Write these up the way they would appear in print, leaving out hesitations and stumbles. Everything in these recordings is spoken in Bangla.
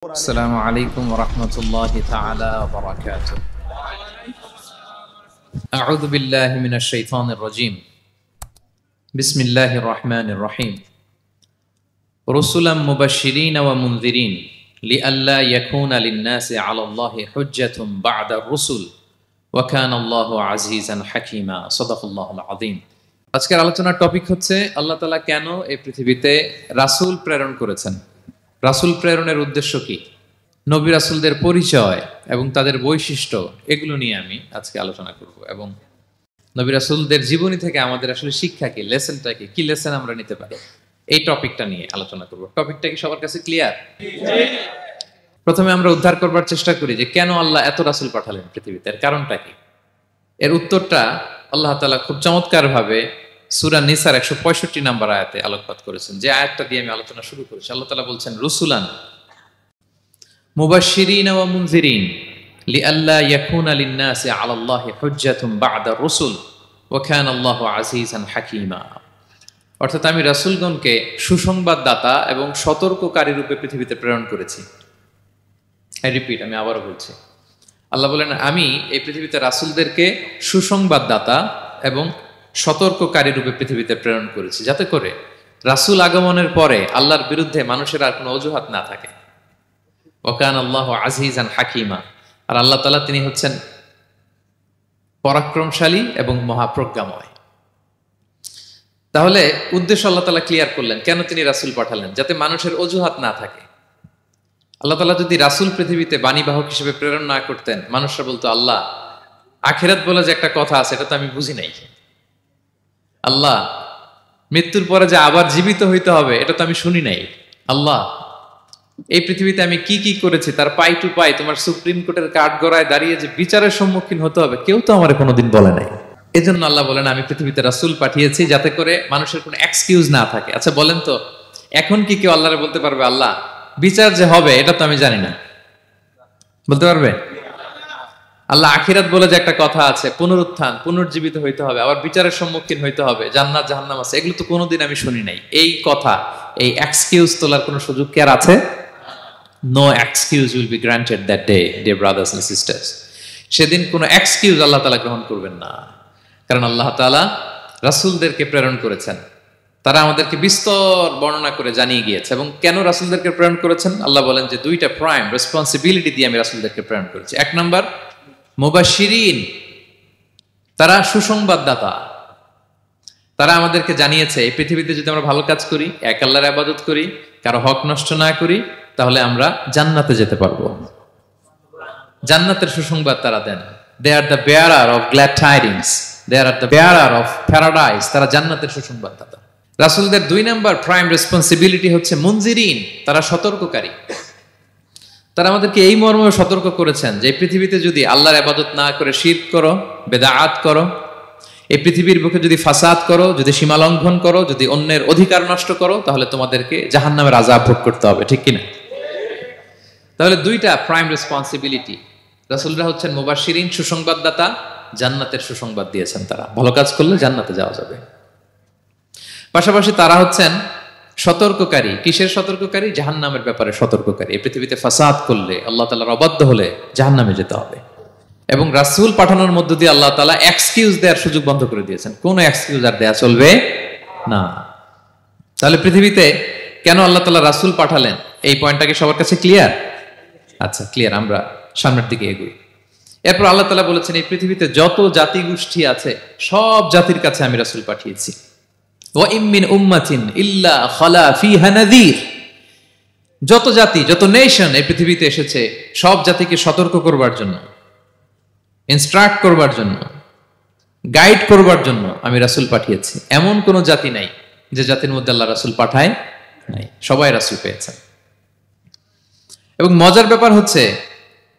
السلام عليكم ورحمة الله تعالى وبركاته. أعوذ بالله من الشيطان الرجيم. بسم الله الرحمن الرحيم. رسلا مبشرين ومنذرين لئلا يكون للناس على الله حجة بعد الرسل وكان الله عزيزا حكيما. صدق الله العظيم. আজকের আলোচনার টপিক হচ্ছে আল্লাহ তাআলা কেন এই পৃথিবীতে রাসূল প্রেরণ করেছেন। রাসূল প্রেরণের উদ্দেশ্য কি, নবী রাসূলদের পরিচয় এবং তাদের বৈশিষ্ট্য, এগুলো নিয়ে আমি আজকে আলোচনা করব এবং নবী রাসূলদের জীবনী থেকে আমাদের আসলে শিক্ষা কি, লেসনটা কি, কি লেসন আমরা নিতে পারি, এই টপিকটা নিয়ে আলোচনা করব। টপিকটা কি সবার কাছে ক্লিয়ার? প্রথমে আমরা উদ্ধার করবার চেষ্টা করি যে কেন আল্লাহ এত রাসূল পাঠালেন পৃথিবীতে, এর কারণটা কি। এর উত্তরটা আল্লাহ তাআলা খুব চমৎকার ভাবে সূরা নিসার 165 নম্বর আয়াতে আলোকপাত করেছেন, যে আয়াতটা দিয়ে আমি আলোচনা শুরু করেছি। আল্লাহ তাআলা বলছেন, রুসুলান মুবাশশিরিন ওয়া মুনযিরিন লিআল্লা ইয়াকুনা লিন-নাসি আলাল্লাহি হুজ্জাতুন বা'দা আর-রুসুল ওয়া কানা আল্লাহু আজিজান হাকীমা। অর্থাৎ আমি রাসূলগণকে সুসংবাদদাতা এবং সতর্ককারী রূপে পৃথিবীতে প্রেরণ করেছি। আমি আবারও বলছি, আল্লাহ বলেন আমি এই পৃথিবীতে রাসূলদেরকে সুসংবাদদাতা এবং সতর্ককারী রূপে পৃথিবীতে প্রেরণ করেছি, যাতে করে রাসূল আগমনের পরে আল্লাহর বিরুদ্ধে মানুষের আর কোনো অজুহাত না থাকে। ওয়া কানা আল্লাহু আজিজান হাকীমা। আর আল্লাহ তাআলা তিনি হচ্ছেন পরাক্রমশালী এবং মহাপ্রজ্ঞাময়। তাহলে উদ্দেশ্য আল্লাহ তাআলা ক্লিয়ার করলেন, কেন তিনি রাসূল পাঠালেন, যাতে মানুষের অজুহাত না থাকে। আল্লাহ তাআলা যদি রাসূল পৃথিবীতে বাণীবাহক হিসেবে প্রেরণ না করতেন, মানুষরা বলতো আল্লাহ আখিরাত বলে যে একটা কথা আছে এটা তো আমি বুঝি নাই, আল্লাহ মৃত্যুর পরে যে আবার জীবিত হইতে হবে এটা তো আমি শুনি নাই, আল্লাহ এই পৃথিবীতে আমি কি কি করেছি তার পাই টু পাই তোমার সুপ্রিম কোর্টের কাঠগড়ায় দাঁড়িয়ে যে বিচারের সম্মুখীন হতে হবে কেউ তো আমার কোনোদিন বলে নাই। এজন্য আল্লাহ বলেন আমি পৃথিবীতে রাসূল পাঠিয়েছি যাতে করে মানুষের কোনো এক্সকিউজ না থাকে। আচ্ছা বলেন তো, এখন কি কেউ আল্লাহরে বলতে পারবে আল্লাহ বিচার যে হবে এটা তো আমি জানি না, বলতে পারবে? আল্লাহ আখিরাত বলে যে একটা কথা আছে, পুনরুত্থান, পুনর্জীবিত হইতে হবে, আবার বিচারের সম্মুখীন হইতে হবে, জান্নাত জাহান্নাম আছে, এগুলো তো কোনোদিন আমি শুনি নাই। এই কথা, এই এক্সকিউজ তোলার কোনো সুযোগ কি আর আছে? No excuse will be granted that day, dear brothers and sisters. সেদিন কোনো এক্সকিউজ আল্লাহ তাআলা গ্রহণ করবেন না, কারণ আল্লাহ তাআলা রাসূলদেরকে প্রেরণ করেছেন, তারা আমাদেরকে বিস্তর বর্ণনা করে জানিয়ে গিয়েছে। এবং কেন রাসূলদেরকে প্রেরণ করেছেন আল্লাহ বলেন যে দুইটা প্রাইম রেসপন্সিবিলিটি দিয়ে আমি রাসূলদেরকে প্রেরণ করেছি। এক নাম্বার মুবাশশিরিন, তারা সুসংবাদদাতা। তারা আমাদেরকে জানিয়েছে এই পৃথিবীতে যদি আমরা ভালো কাজ করি, এক আল্লাহর ইবাদত করি, কারো হক নষ্ট না করি, তাহলে আমরা জান্নাতে যেতে পারবো। জান্নাতের সুসংবাদ তারা দেন। They are the bearer of glad tidings, they are the bearer of paradise. তারা জান্নাতের সুসংবাদদাতা। রাসূলদের দুই নাম্বার প্রাইম রেসপন্সিবিলিটি হচ্ছে মুনজিরিন, তারা সতর্ককারী। তারা আমাদেরকে এই মর্মে সতর্ক করেছেন যে এই পৃথিবীতে যদি আল্লাহর ইবাদত না করে শিরক করো, বেদাআত করো, এই পৃথিবীর বুকে যদি ফাসাদ করো, যদি সীমা লঙ্ঘন করো, যদি অন্যের অধিকার নষ্ট করো, তাহলে তোমাদেরকে জাহান্নামের আযাব ভোগ করতে হবে, ঠিক কিনা? তাহলে দুইটা প্রাইম রেসপন্সিবিলিটি। রাসূলরা হচ্ছেন মুবাশশিরিন, সুসংবাদদাতা, জান্নাতের সুসংবাদ দিয়েছেন। তারা ভালো কাজ করলে জান্নাতে যাওয়া যাবে। পাশাপাশি তারা হচ্ছেন সতর্ককারী। কিসের সতর্ককারী? জাহান্নামের ব্যাপারে সতর্ককারী। এই পৃথিবীতে ফাসাদ করলে, আল্লাহ তাআলার অবাধ্য হলে জাহান্নামে যেতে হবে। এবং রাসূল পাঠানোর মধ্য দিয়ে আল্লাহ তাআলা এক্সকিউজ দেওয়ার সুযোগ বন্ধ করে দিয়েছেন। কোন এক্সকিউজ আর দেয়া চলবে না। তাহলে পৃথিবীতে কেন আল্লাহ তাআলা রাসূল পাঠালেন, এই পয়েন্টটা কি সবার কাছে ক্লিয়ার? আচ্ছা ক্লিয়ার, আমরা সামনের দিকে এগোই। এরপর আল্লাহ তাআলা বলেছেন এই পৃথিবীতে যত জাতি গোষ্ঠী আছে সব জাতির কাছে আমি রাসূল পাঠিয়েছি। ওয়া ইম মিন উম্মাতিন ইল্লা খালা ফিহা নাযীর। যত জাতি, যত নেশন এই পৃথিবীতে এসেছে, সব জাতিকে সতর্ক করবার জন্য, ইনস্ট্রাক্ট করবার জন্য, গাইড করবার জন্য আমি রাসূল পাঠিয়েছি। এমন কোন জাতি নাই যে জাতির মধ্যে আল্লাহ রাসূল পাঠায় নাই, সবাই রাসূল পেয়েছেন। এবং মজার ব্যাপার হচ্ছে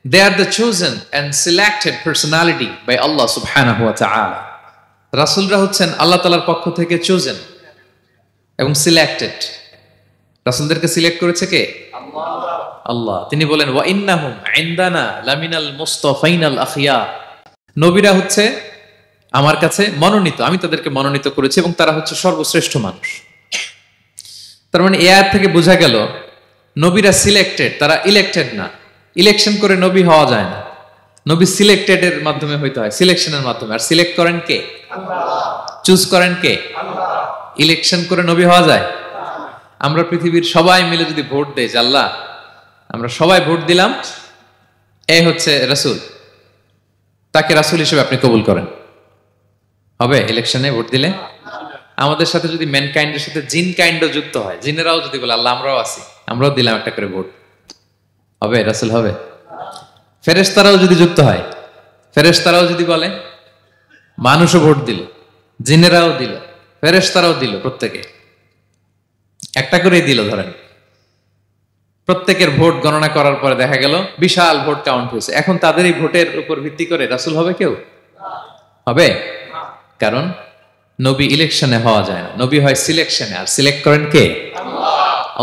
they are the chosen and selected personality by Allah subhanahu wa ta'ala. রাসূলরা হচ্ছেন আল্লাহ তাআলার পক্ষ থেকে chosen এবং সিলেক্টেড। রাসূলদেরকে সিলেক্ট করেছে কে? আল্লাহ। তিনি বলেন ওয়া ইন্নাহুম ইনদানা লামিনাল মুস্তাফাইনাল আখিয়ার। নবীরা হচ্ছে আমার কাছে মনোনীত, আমি তাদেরকে মনোনীত করেছি এবং তারা হচ্ছে সর্বশ্রেষ্ঠ মানুষ। তার মানে এই আয়াত থেকে বোঝা গেল নবীরা সিলেক্টেড, তারা ইলেক্টেড না। ইলেকশন করে নবী হওয়া যায় না, নবী সিলেক্টেড এর মাধ্যমে হইতে হয়, সিলেকশনের মাধ্যমে। আর সিলেক্ট করেন কে? চুজ করেন কে? ইলেকশন করে নবী হওয়া যায়? আমরা পৃথিবীর সবাই মিলে যদি ভোট দেই, আল্লাহ আমরা সবাই ভোট দিলাম, এই হচ্ছে রাসূল, তাকে রাসূল হিসেবে আপনি কবুল করেন, হবে ইলেকশনে ভোট দিলে? আমাদের সাথে যদি ম্যানকাইন্ডের সাথে জিন কাইন্ডও যুক্ত হয়, জিনেরাও যদি বলে আল্লাহ আমরাও আছি, আমরাও দিলাম একটা করে ভোট, হবে রাসূল হবে? ফেরেশতারাও যদি যুক্ত হয়, ফেরেশতারাও যদি বলে, মানুষও ভোট দিল, জিনেরাও দিল, ফেরেশতারাও দিল, প্রত্যেকে একটা করেই দিল, ধরেন প্রত্যেকের ভোট গণনা করার পরে দেখা গেল বিশাল ভোট কাউন্ট হয়েছে। এখন তাদের এই ভোটের উপর ভিত্তি করে রাসূল হবে কেউ? হবে? কারণ নবী ইলেকশনে হওয়া যায় না, নবী হয় সিলেকশনে। আর সিলেক্ট করেন কে?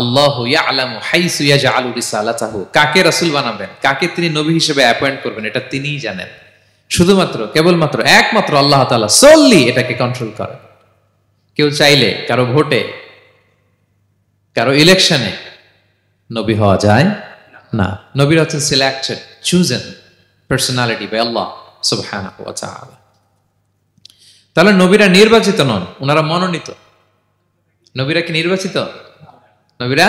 আল্লাহু ইয়ালামু হাইসু ইয়াজআলু রিসালাতাহু। কাকে রাসূল বানাবেন, কাকে তিনি নবী হিসেবে অ্যাপয়েন্ট করবেন, এটা তিনিই জানেন। শুধুমাত্র কেবলমাত্র একমাত্র আল্লাহ তাআলা সোললি এটাকে কন্ট্রোল করেন। কেউ চাইলে কারো ভোটে, কারো ইলেকশনে নবী হওয়া যায় না। নবীরা হচ্ছেন সিলেক্টেড, চুজেন পার্সোনালিটি বাই আল্লাহ সুবহানাহু ওয়া তাআলা। তাহলে নবীরা নির্বাচিত নন, ওনারা মনোনীত। নবীরা কি নির্বাচিত? নবীরা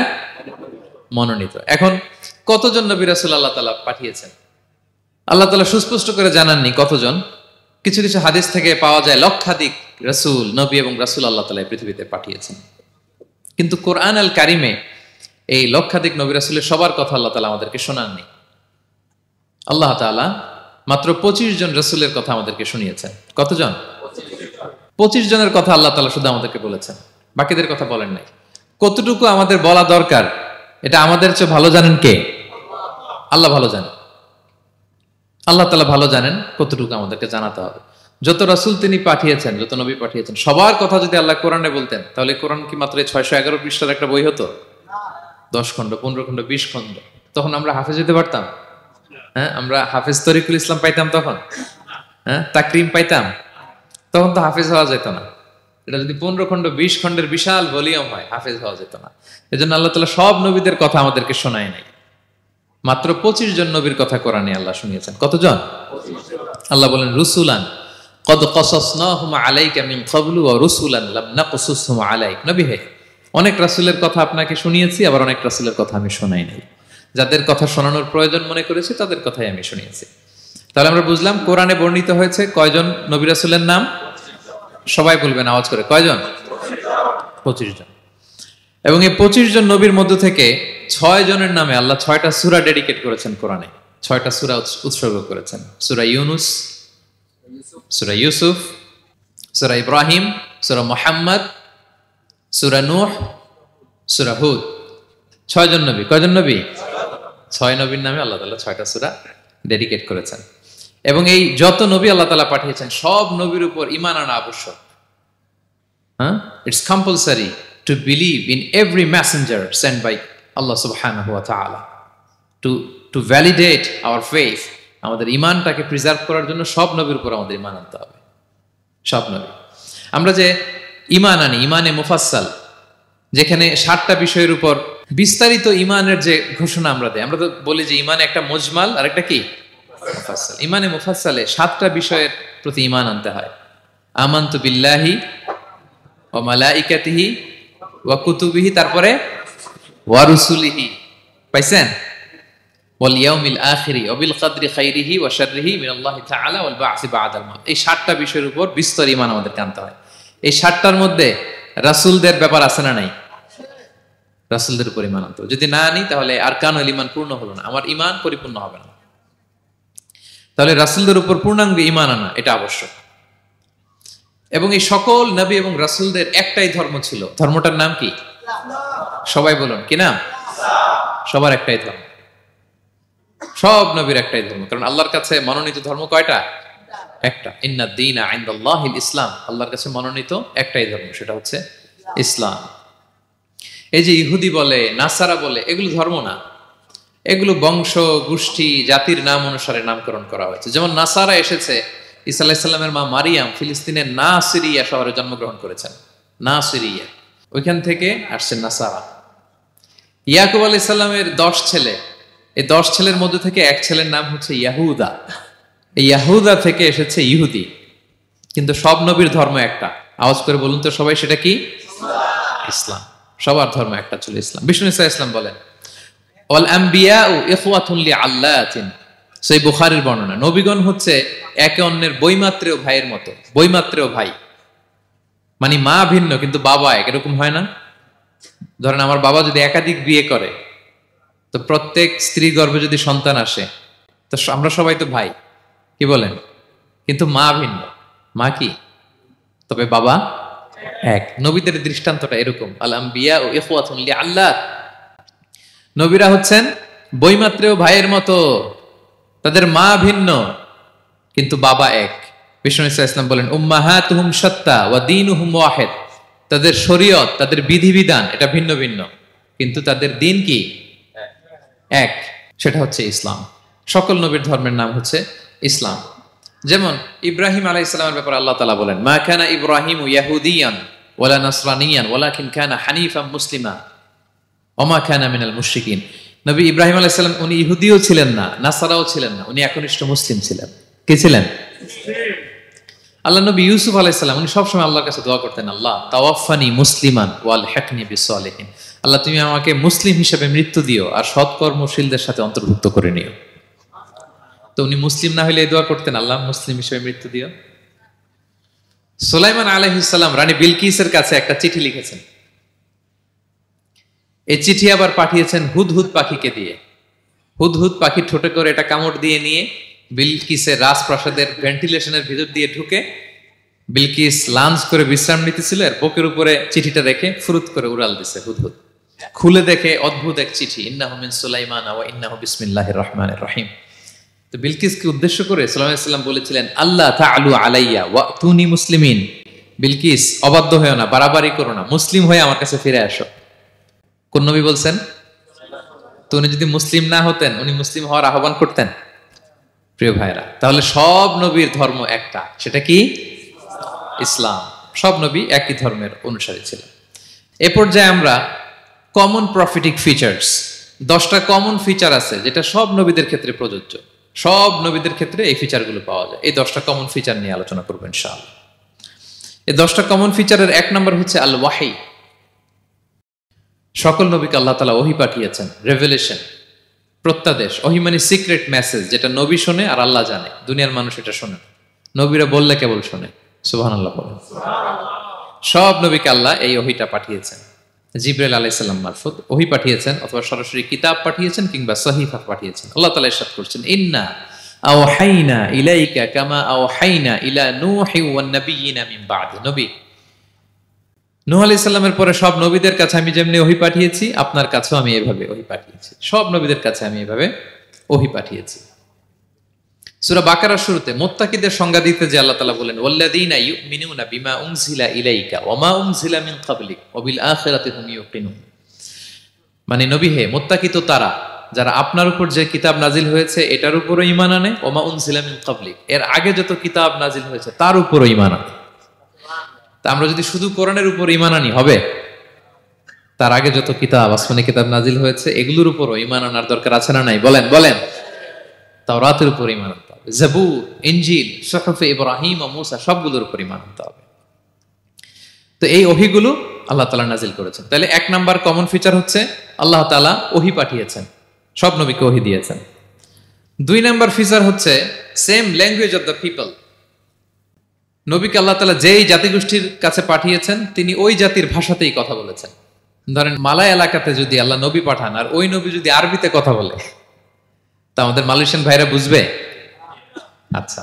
মনোনীত। এখন কতজন নবী রাসূল আল্লাহ তাআলা পাঠিয়েছেন? আল্লাহ তাআলা সুস্পষ্ট করে জানাননি কতজন। কিছু কিছু হাদিস থেকে পাওয়া যায় লক্ষাধিক রাসূল, নবী এবং রাসূল আল্লাহ তাআলা পৃথিবীতে পাঠিয়েছেন। কিন্তু কোরআন আল কারিমে এই লক্ষাধিক নবী রাসূলের সবার কথা আল্লাহ তাআলা আমাদেরকে শোনাননি। আল্লাহ তাআলা মাত্র 25 জন রাসূলের কথা আমাদেরকে শুনিয়েছেন। কতজন? 25 জনের কথা আল্লাহ তাআলা শুধু আমাদেরকে বলেছেন, বাকিদের কথা বলেন নাই। কতটুকু আমাদের বলা দরকার এটা আমাদের চেয়ে ভালো জানেন কে? আল্লাহ ভালো জানেন। আল্লাহ তাআলা ভালো জানেন কতটুকু আমাদেরকে জানাতে হবে। যত রাসূল তিনি পাঠিয়েছেন, যত নবী পাঠিয়েছেন, সবার কথা যদি আল্লাহ কোরআনে বলতেন, তাহলে কোরআন কি মাত্র 611 পৃষ্ঠার একটা বই হতো? 10 খণ্ড, 15 খণ্ড, 20 খণ্ড। তখন আমরা হাফেজ হতে পারতাম? হ্যাঁ, আমরা হাফেজ তরিকুল ইসলাম পাইতাম তখন? হ্যাঁ, তাকরিম পাইতাম? তখন তো হাফেজ হওয়া যেত না। এটা যদি 15 খণ্ড 20 খণ্ডের বিশাল ভলিউম হয়, হাফেজ হওয়া যেত না। এজন্য আল্লাহ তাআলা সব নবীদের কথা আমাদেরকে শোনায় নাই, মাত্র 25 জন নবীর কথা কোরআনে আল্লাহ শুনিয়েছেন। কতজন? আল্লাহ বলেন রুসুলান কদ কসাসনাহুম আলাইকা মিন ক্বাবলু ওয়া রুসুলান লাম নাকসুসহুম আলাইক। নবী হে, অনেক রাসূলের কথা আপনাকে শুনিয়েছি, আবার অনেক রাসূলের কথা আমি শোনাই নাই। যাদের কথা শোনানোর প্রয়োজন মনে করেছি তাদের কথাই আমি শুনিয়েছি। তাহলে আমরা বুঝলাম কোরআনে বর্ণিত হয়েছে কয়জন নবী রাসূলের নাম? সবাই বলবেন আওয়াজ করে, কয়জন? 25 জন। এবং এই 25 জন নবীর মধ্য থেকে 6 জনের নামে আল্লাহ 6টা সূরা ডেডিকেট করেছেন কোরআনে। 6টা সূরা উৎসর্গ করেছেন। সূরা ইউনুস, সূরা ইউসুফ, সূরা ইব্রাহিম, সূরা মুহাম্মদ, সূরা নূহ, সূরা হুদ। 6 জন নবী। কয়জন নবী? 6 নবীর নামে আল্লাহ তাআলা 6টা সূরা ডেডিকেট করেছেন। এবং এই যত নবী আল্লাহ তাআলা পাঠিয়েছেন, সব নবীর উপর ঈমান আনা আবশ্যক। হ্যাঁ, it's compulsory to believe in every messenger sent by Allah subhanahu wa ta'ala to validate our faith. আমাদের ঈমানটাকে প্রিজার্ভ করার জন্য সব নবীর উপর আমাদের ঈমান আনতে হবে, সব নবী। আমরা যে ঈমান আনি, ঈমানে মুফাসসাল, যেখানে 7টা বিষয়ের উপর বিস্তারিত ঈমানের যে ঘোষণা আমরা দেই। আমরা তো বলি যে ঈমানে একটা মুজমাল আর একটা কি মুফাসসাল। ঈমানে মুফাসসালে 7টা বিষয়ের প্রতি ঈমান আনতে হয়। আমানতু বিল্লাহি ওয়া মালাইকাতিহি ওয়া কুতুবিহি, তারপরে ওয়া রুসুলিহি, পাইছেন? ওয়াল ইয়াউমিল আখিরি ওয়া বিল কদরি খাইরিহি ওয়া শাররিহি মিনাল্লাহি তাআলা ওয়াল বা'সি বা'দাল মাউত। এই 7টা বিষয়ের উপর বিস্তর ঈমান আমাদের আনতে হয়। এই 7টার মধ্যে রাসূলদের ব্যাপার আছে না নাই? রাসূলদের উপর ঈমান আনতে হবে। যদি না আনি তাহলে আরকানুল ঈমান পূর্ণ হলো না, আমার ঈমান পরিপূর্ণ হবে না। তাহলে রাসূলদের উপর পূর্ণাঙ্গ ঈমান আনা এটা আবশ্যক। এবং এই সকল নবী এবং রাসূলদের একটাই ধর্ম ছিল। ধর্মটার নাম কি? সবাই বলুন, কি নাম? সবার একটাই ধর্ম, সব নবীর একটাই ধর্ম। কারণ আল্লাহর কাছে মনোনীত ধর্ম কয়টা? একটা। ইন্নাদ দীনা ইনদাল্লাহিল ইসলাম। আল্লাহর কাছে মনোনীত একটাই ধর্ম, সেটা হচ্ছে ইসলাম। এই যে ইহুদি বলে, নাসারা বলে, এগুলো ধর্ম না, এগুলো বংশ, গোষ্ঠী, জাতির নাম অনুসারে নামকরণ করা হয়েছে। যেমন নাসারা এসেছে, ঈসা আলাইহিস সালামের মা মারিয়াম ফিলিস্তিনের নাসিরিয়া শহরে জন্মগ্রহণ করেছেন। নাসিরিয়া, ওইখান থেকে আসছে নাসারা। ইয়াকুব আলাইহিস সালামের 10 ছেলে, এই 10 ছেলের মধ্যে থেকে এক ছেলের নাম হচ্ছে ইয়াহুদা। এই ইয়াহুদা থেকে এসেছে ইহুদি। কিন্তু সব নবীর ধর্ম একটা। আওয়াজ করে বলুন তো সবাই, সেটা কি? ইসলাম। সবার ধর্ম একটা ছিল ইসলাম। বিষ্ণু ইসা ইসলাম বলেন, ওয়াল আম্বিয়াউ ইখওয়াতুন লিআল্লাতিন। সেই বুখারীর বর্ণনা, নবীগণ হচ্ছে একে অন্যের বৈমাত্রেয় ভাইয়ের মতো। বৈমাত্রেয় ভাই মানে মা ভিন্ন কিন্তু বাবা এক, এরকম হয় না? ধরেন আমার বাবা যদি একাধিক বিয়ে করে, তো প্রত্যেক স্ত্রী গর্ভে যদি সন্তান আসে, তো আমরা সবাই তো ভাই, কি বলেন? কিন্তু মা ভিন্ন। মা কি? তবে বাবা এক। নবীদের দৃষ্টান্তটা এরকম, আল আম্বিয়া ও ইখওয়াতুন লিআল্লাত। নবীরা হচ্ছেন বৈমাত্রেয় ভাইয়ের মতো, তাদের মা ভিন্ন কিন্তু বাবা এক। বিষ্ণু ইসলাম বলেন, উম্মাহাতুহুম শাত্তা ওয়া দীনুহুম ওয়াহিদ। তাদের শরীয়ত, তাদের বিধিবিধান এটা ভিন্ন ভিন্ন, কিন্তু তাদের দিন কি? এক, সেটা হচ্ছে ইসলাম। সকল নবীর ধর্মের নাম হচ্ছে ইসলাম। যেমন ইব্রাহিম আলাইহিস সালামের ব্যাপারে আল্লাহ তাআলা বলেন, মা কানা ইব্রাহিমু ইয়াহুদিয়ান ওয়ালা নাসরানিয়ান ওয়ালাকিন কানা হানিফাম মুসলিমা ওয়া মা কানা মিনাল মুশরিকিন। নবী ইব্রাহিম আলাইহিস সালাম উনি ইহুদিও ছিলেন না, নাসারাও ছিলেন না, উনি একনিষ্ঠ মুসলিম ছিলেন। কি ছিলেন? আল্লাহ নবী ইউসুফ আলাইহিস সালাম উনি সবসময় আল্লাহর কাছে দোয়া করতেন, আল্লাহ তাওয়াফানি মুসলিমান ওয়াল হিকনি বিসসালিহিন। আল্লাহ তুমি আমাকে মুসলিম হিসেবে মৃত্যু দিও আর সৎকর্মশীলদের সাথে অন্তর্ভুক্ত করে নিও। তো উনি মুসলিম না হলে এই দোয়া করতেন, আল্লাহ মুসলিম হিসেবে মৃত্যু দিও। সুলাইমান আলাইহিস সালাম রানী বিলকিসের কাছে একটা চিঠি লিখেছেন। এই চিঠি আবার পাঠিয়েছেন হুদহুদ পাখিকে দিয়ে। হুদহুদ পাখির ঠোঁটে করে এটা কামড় দিয়ে নিয়ে বিলকিসের রাজপ্রাসাদের ভেন্টিলেশনের ভিতর দিয়ে ঢুকে বিলকিস লাঞ্চ করে বিশ্রাম নিতেছিল, এর বুকের উপরে চিঠিটা রেখে ফুরুত করে উড়াল দিছে হুদহুদ। খুলে দেখে অদ্ভুত এক চিঠি, ইন্নাহু মিন সুলাইমান ওয়া ইন্নাহু বিসমিল্লাহির রহমানির রহিম। তো বিলকিসকে উদ্দেশ্য করে সাল্লাল্লাহু আলাইহি ওয়াসাল্লাম বলেছিলেন, আল্লাহ তাআলু আলাইয়া ওয়াতুনি মুসলিমিন। বিলকিস অবাধ্য হয়ো না, বাড়াবাড়ি করো না, মুসলিম হয়ে আমার কাছে ফিরে আসো। কোন নবী বলছেন? তো উনি যদি মুসলিম না হতেন, উনি মুসলিম হওয়ার আহ্বান করতেন? প্রিয় ভাইরা, তাহলে সব নবীর ধর্ম একটা, সেটা কি? ইসলাম। সব নবী একই ধর্মের অনুসারী ছিলেন। এ পর্যায়ে আমরা কমন প্রফিটিক ফিচার্স, 10টা কমন ফিচার আছে যেটা সব নবীদের ক্ষেত্রে প্রযোজ্য। সব নবীদের ক্ষেত্রে এই ফিচারগুলো পাওয়া যায়। এই 10টা কমন ফিচার নিয়ে আলোচনা করব ইনশাআল্লাহ। এই 10টা কমন ফিচারের 1 নম্বর হচ্ছে আল ওয়াহি। সকল নবীকে আল্লাহ তাআলা ওহী পাঠিয়েছেন, রেভেলেশন, প্রত্যাদেশ। ওহী মানে সিক্রেট মেসেজ, যেটা নবী শোনে আর আল্লাহ জানে, দুনিয়ার মানুষ এটা শোনে না। নবীরা বললে কেবল শোনে। সুবহানাল্লাহ বলেন। সব নবীকে আল্লাহ এই ওহীটা পাঠিয়েছেন। জিবরাইল আলাইহিস সালাম মারফত ওহী পাঠিয়েছেন, অথবা সরাসরি কিতাব পাঠিয়েছেন, কিংবা সহিফা পাঠিয়েছেন। আল্লাহ তাআলা ইরশাদ করছেন, ইন্না আওহাইনা ইলাইকা কামা আওহাইনা ইলা নূহি ওয়ান নাবিয়িনা মিন বা'দি। নবী নূহ আলাইহিস সালামের পরে সব নবীদের কাছে আমি যেমনি ওহী পাঠিয়েছি, আপনার কাছেও আমি এভাবে ওহী পাঠিয়েছি। সব নবীদের কাছে আমি এভাবে ওহী পাঠিয়েছি। সূরা বাকারার শুরুতে মুত্তাকিদের সংজ্ঞা দিতে যে আল্লাহ তাআলা বলেন, ওয়াল্লাযীনা ইউমিনুনা বিমা উনজিলা ইলাইকা ওয়া মা উনজিলা মিন ক্বাবলিক ওয়া বিল আখিরাতি হুম ইউকিনুন। মানে নবী হে, মুত্তাকি তো তারা যারা আপনার উপর যে কিতাব নাজিল হয়েছে এটার উপরও ঈমান আনে, ওয়া মা উনজিলা মিন ক্বাবলিক, এর আগে যত কিতাব নাজিল হয়েছে তার উপরও ঈমান আনে। তা আমরা যদি শুধু কোরআনের উপর ঈমান আনি হবে? তার আগে যত কিতাব, আসমানি কিতাব নাজিল হয়েছে এগুলোর উপরও ঈমান আনার দরকার আছে না নাই? বলেন বলেন। তাওরাতের উপর ঈমান আনতে হবে, জাবুর, ইনজিল, সুহুফে ইব্রাহিম ও মূসা সবগুলোর উপর ঈমান আনতে হবে। তো এই ওহীগুলো আল্লাহ তাআলা নাজিল করেছেন। তাহলে 1 নাম্বার কমন ফিচার হচ্ছে আল্লাহ তাআলা ওহী পাঠিয়েছেন, সব নবীকে ওহী দিয়েছেন। 2 নাম্বার ফিচার হচ্ছে same language of the people. নবীকে আল্লাহ তাআলা যেই জাতিগোষ্ঠীর কাছে পাঠিয়েছেন তিনি ওই জাতির ভাষাতেই কথা বলেছেন। ধরেন মালয় এলাকাতে যদি আল্লাহ নবী পাঠান আর ওই নবী যদি আরবিতে কথা বলে, তা আমাদের মালয়েশিয়ান ভাইরা বুঝবে? আচ্ছা,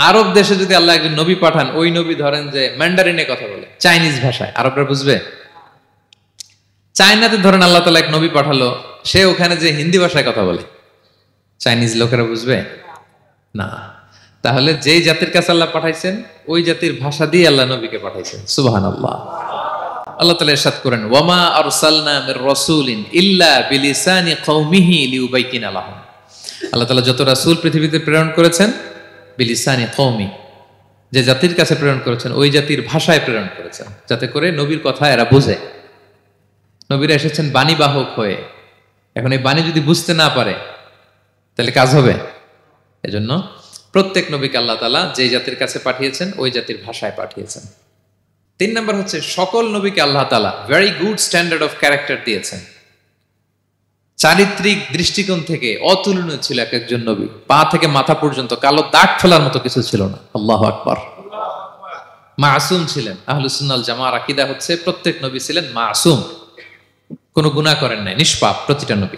আরব দেশে যদি আল্লাহ একজন নবী পাঠান, ওই নবী ধরেন যে ম্যান্ডারিনে কথা বলে, চাইনিজ ভাষায়, আরবরা বুঝবে? চায়নাতে ধরেন আল্লাহ তাআলা এক নবী পাঠালো, সে ওখানে যে হিন্দি ভাষায় কথা বলে, চাইনিজ লোকেরা বুঝবে না। তাহলে যেই জাতির কাছে আল্লাহ পাঠাইছেন ওই জাতির ভাষা দিয়ে আল্লাহ নবীকে পাঠাইছেন। সুবহানাল্লাহ। আল্লাহ তাআলা ইরশাদ করেন, ওয়ামা আরসালনা মির রাসূলিন ইল্লা বিলিসানি কওমিহি লিউবাইয়িনা লাহুম। আল্লাহ তাআলা যত রাসূল পৃথিবীতে প্রেরণ করেছেন, বিলিসানি কওমি, যে জাতির কাছে প্রেরণ করেছেন ওই জাতির ভাষায় প্রেরণ করেছেন, যাতে করে নবীর কথা এরা বুঝে। নবীরা এসেছেন বাণীবাহক হয়ে, এখন এই বাণী যদি বুঝতে না পারে তাহলে কাজ হবে। এজন্য প্রত্যেক নবীকে আল্লাহ তাআলা যে জাতির কাছে পাঠিয়েছেন ওই জাতির ভাষায় পাঠিয়েছেন। 3 নম্বর হচ্ছে সকল নবীকে আল্লাহ তাআলা very good standard of character দিয়েছেন। চারিত্রিক দৃষ্টিকোণ থেকে অতুলনীয় ছিল এক একজন নবী। পা থেকে মাথা পর্যন্ত কালো দাগ ফেলার মতো কিছু ছিল না। আল্লাহু আকবার। মাসুম ছিলেন। আহলুস সুন্নাহ ওয়াল জামাআর আকীদা হচ্ছে প্রত্যেক নবী ছিলেন মাসুম, কোনো গুনাহ করেন নাই, নিষ্পাপ প্রতিটা নবী।